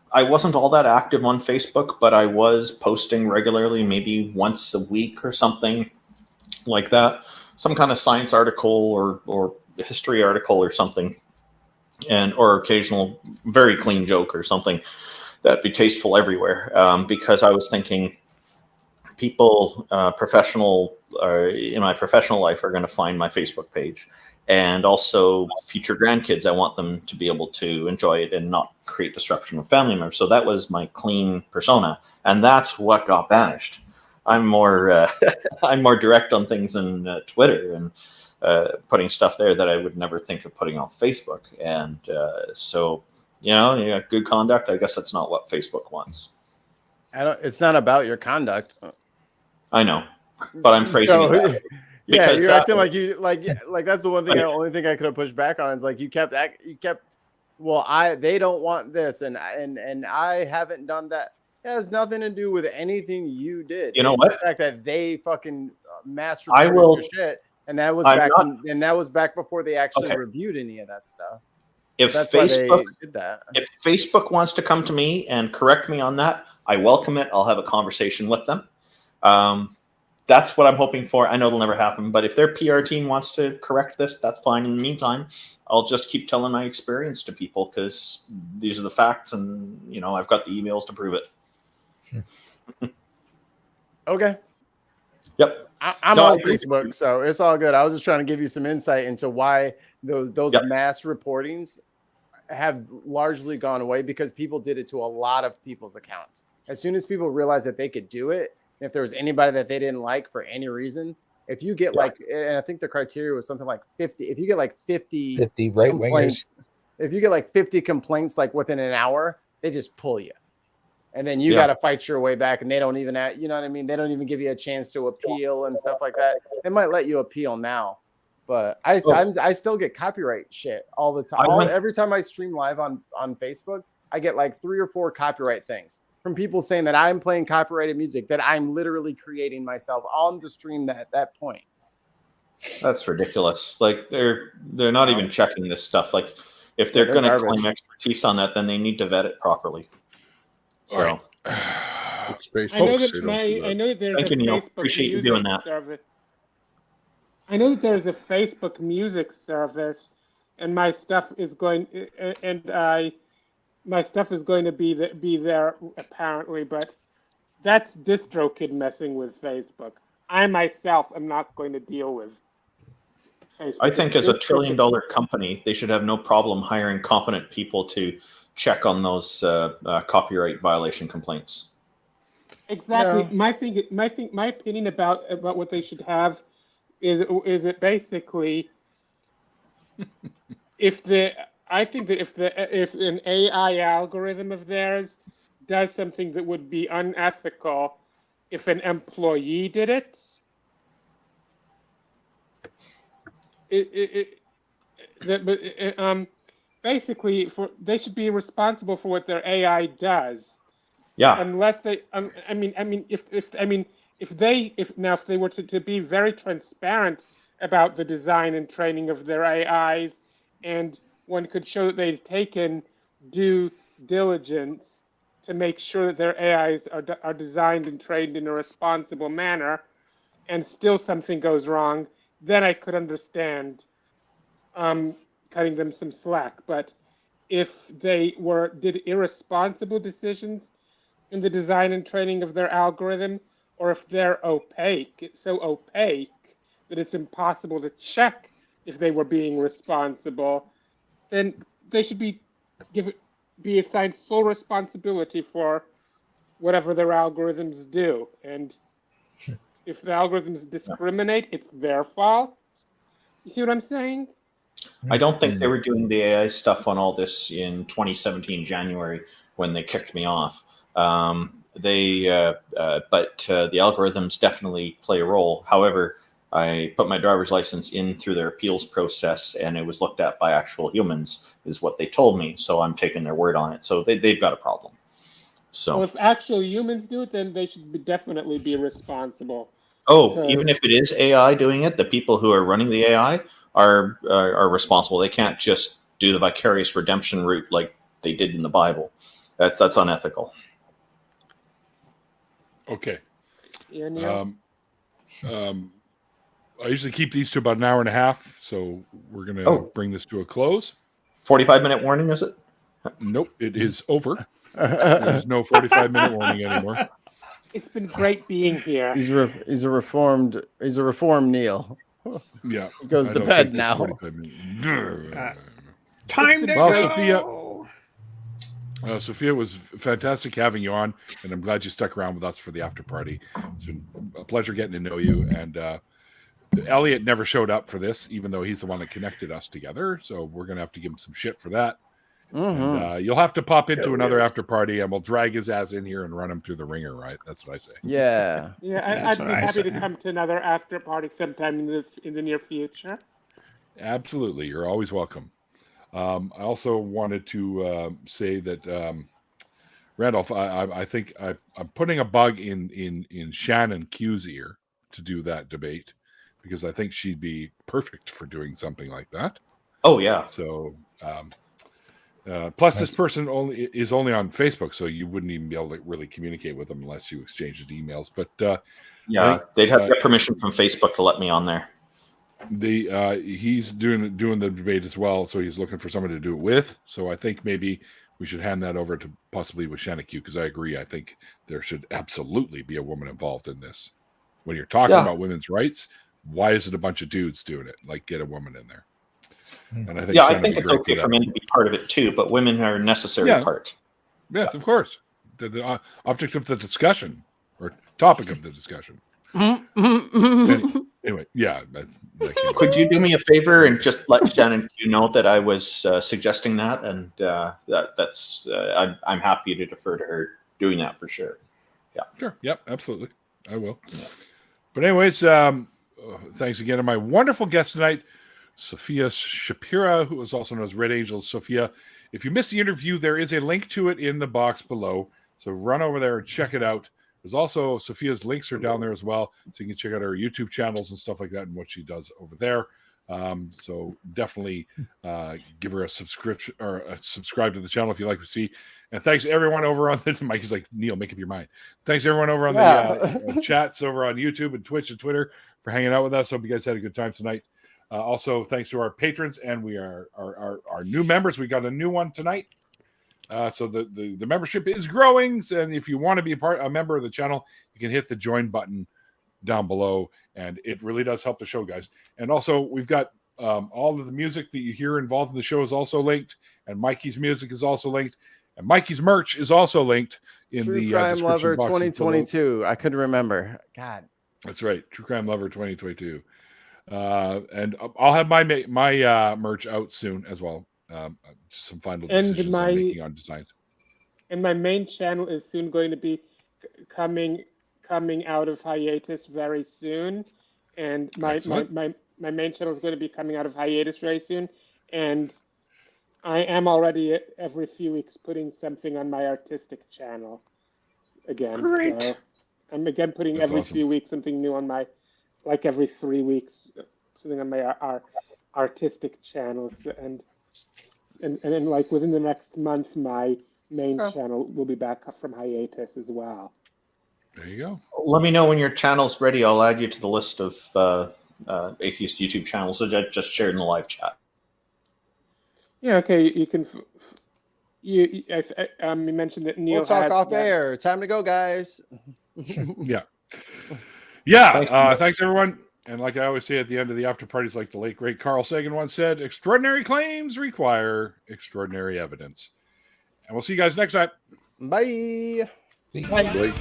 all that active on Facebook, but I was posting regularly, maybe once a week or something like that. Some kind of science article or history article or something. Or occasional very clean joke or something that'd be tasteful everywhere, because I was thinking people professional in my professional life are going to find my Facebook page, and also future grandkids. I want them to be able to enjoy it and not create disruption with family members. So that was my clean persona, and that's what got banished. I'm more I'm more direct on things in Twitter and putting stuff there that I would never think of putting on Facebook. And so, good conduct, I guess that's not what Facebook wants. It's not about your conduct. I know, but I'm phrasing it that way. Yeah, you're acting like you like that's the one thing. The only thing I could have pushed back on is like you kept. Well, they don't want this, and I haven't done that. It has nothing to do with anything you did. You know what? The fact that they fucking mastered your shit. And that was back before they actually reviewed any of that stuff. That's why they did that. If Facebook wants to come to me and correct me on that, I welcome it. I'll have a conversation with them. That's what I'm hoping for. I know it'll never happen, but if their PR team wants to correct this, that's fine. In the meantime, I'll just keep telling my experience to people because these are the facts, and I've got the emails to prove it. Okay. Yep. I'm on Facebook, so it's all good. I was just trying to give you some insight into why those mass reportings have largely gone away, because people did it to a lot of people's accounts. As soon as people realized that they could do it, if there was anybody that they didn't like for any reason, if you get and I think the criteria was something like 50. If you get like 50 right wingers, if you get like 50 complaints like within an hour, they just pull you. And then you got to fight your way back, and they don't even, They don't even give you a chance to appeal and stuff like that. They might let you appeal now, but I still get copyright shit all the time. Every time I stream live on Facebook, I get like 3 or 4 copyright things from people saying that I'm playing copyrighted music that I'm literally creating myself on the stream at that point. That's ridiculous. Like they're not even checking this stuff. Like if they're going to claim expertise on that, then they need to vet it properly. So it's space. I know that there's Thank a you, Neil. Facebook Appreciate you music doing that. service. I know that there's a Facebook music service, and my stuff is going to be there apparently, but that's DistroKid messing with Facebook. I myself am not going to deal with I think as a $1 trillion company, they should have no problem hiring competent people to check on those copyright violation complaints. Exactly. Yeah. My opinion about what they should have is it basically if an AI algorithm of theirs does something that would be unethical, if an employee did it, basically they should be responsible for what their AI does. Yeah. Unless they, if they were to be very transparent about the design and training of their AIs, and one could show that they've taken due diligence to make sure that their AIs are designed and trained in a responsible manner, and still something goes wrong, then I could understand cutting them some slack. But if they did irresponsible decisions in the design and training of their algorithm, or if they're so opaque that it's impossible to check if they were being responsible, then they should be assigned full responsibility for whatever their algorithms do. And if the algorithms discriminate, it's their fault. You see what I'm saying? I don't think they were doing the AI stuff on all this in 2017 January when they kicked me off. But the algorithms definitely play a role. However, I put my driver's license in through their appeals process, and it was looked at by actual humans, is what they told me. So I'm taking their word on it. So they've got a problem. So if actual humans do it, then they should definitely be responsible. Oh, even if it is AI doing it, the people who are running the AI are responsible. They can't just do the vicarious redemption route like they did in the Bible. That's unethical. Okay. Yeah, Neil? I usually keep these to about an hour and a half, so we're going to bring this to a close. 45-minute warning, is it? Nope, it is over. There's no 45-minute warning anymore. It's been great being here. He's a reformed Neil. Yeah, he goes to bed now. Time to go. Sophia, it was fantastic having you on, and I'm glad you stuck around with us for the after party. It's been a pleasure getting to know you. And Elliot never showed up for this, even though he's the one that connected us together. So we're going to have to give him some shit for that. Mm-hmm. And, you'll have to pop into another after party, and we'll drag his ass in here and run him through the ringer, right? That's what I say. Yeah. Yeah, I'd be happy to come to another after party sometime in the near future. Absolutely. You're always welcome. I also wanted to say that, Randolph, I think I'm putting a bug in Shannon Q's ear to do that debate, because I think she'd be perfect for doing something like that. Oh, yeah. So, plus this person is only on Facebook, so you wouldn't even be able to really communicate with them unless you exchanged emails. But yeah, they'd have to get permission from Facebook to let me on there. He's doing the debate as well, so he's looking for someone to do it with. So I think maybe we should hand that over to possibly with Shannon Q, because I agree. I think there should absolutely be a woman involved in this. When you're talking about women's rights, why is it a bunch of dudes doing it? Like, get a woman in there. And I think I think it's okay for men to be part of it too, but women are a necessary part. Yes, of course. The object of the discussion, or topic of the discussion. Anyway, yeah. Could you do me a favor and just let Shannon know that I was suggesting that, and that's I'm happy to defer to her doing that for sure. Yeah. Sure. Yep. Absolutely. I will. Yeah. But anyways, thanks again to my wonderful guest tonight, Sophia Shapira, who is also known as Red Angel Sophia. If you missed the interview, there is a link to it in the box below. So run over there and check it out. There's also Sophia's links are down there as well. So you can check out her YouTube channels and stuff like that and what she does over there. So definitely give her a subscription or subscribe to the channel if you like to see. And thanks everyone over on this. Mike is like, Neil, make up your mind. Thanks everyone over on the chats over on YouTube and Twitch and Twitter for hanging out with us. Hope you guys had a good time tonight. Also, thanks to our patrons and we are our new members. We got a new one tonight. So the membership is growing. And if you want to be a member of the channel, you can hit the join button down below. And it really does help the show, guys. And also, we've got all of the music that you hear involved in the show is also linked, and Mikey's music is also linked, and Mikey's merch is also linked in True the Crime description Lover box 2022. I couldn't remember. God. That's right, True Crime Lover 2022. And I'll have my merch out soon as well. Just some final decisions I'm making on designs. And my main channel is soon going to be coming out of hiatus very soon. And my main channel is going to be coming out of hiatus very soon. And I am already every few weeks putting something on my artistic channel again. Great. So I'm again putting That's every awesome. few weeks something new on my, like every 3 weeks, something on my artistic channels. And then like within the next month, my main channel will be back from hiatus as well. There you go. Let me know when your channel's ready. I'll add you to the list of Atheist YouTube channels. So just share in the live chat. Yeah, okay. You can. You mentioned that Neil. We'll talk had off that. air. Time to go, guys. Yeah. Thanks everyone. And like I always say at the end of the after parties, like the late great Carl Sagan once said, extraordinary claims require extraordinary evidence. And we'll see you guys next time. Bye. Bye. Like,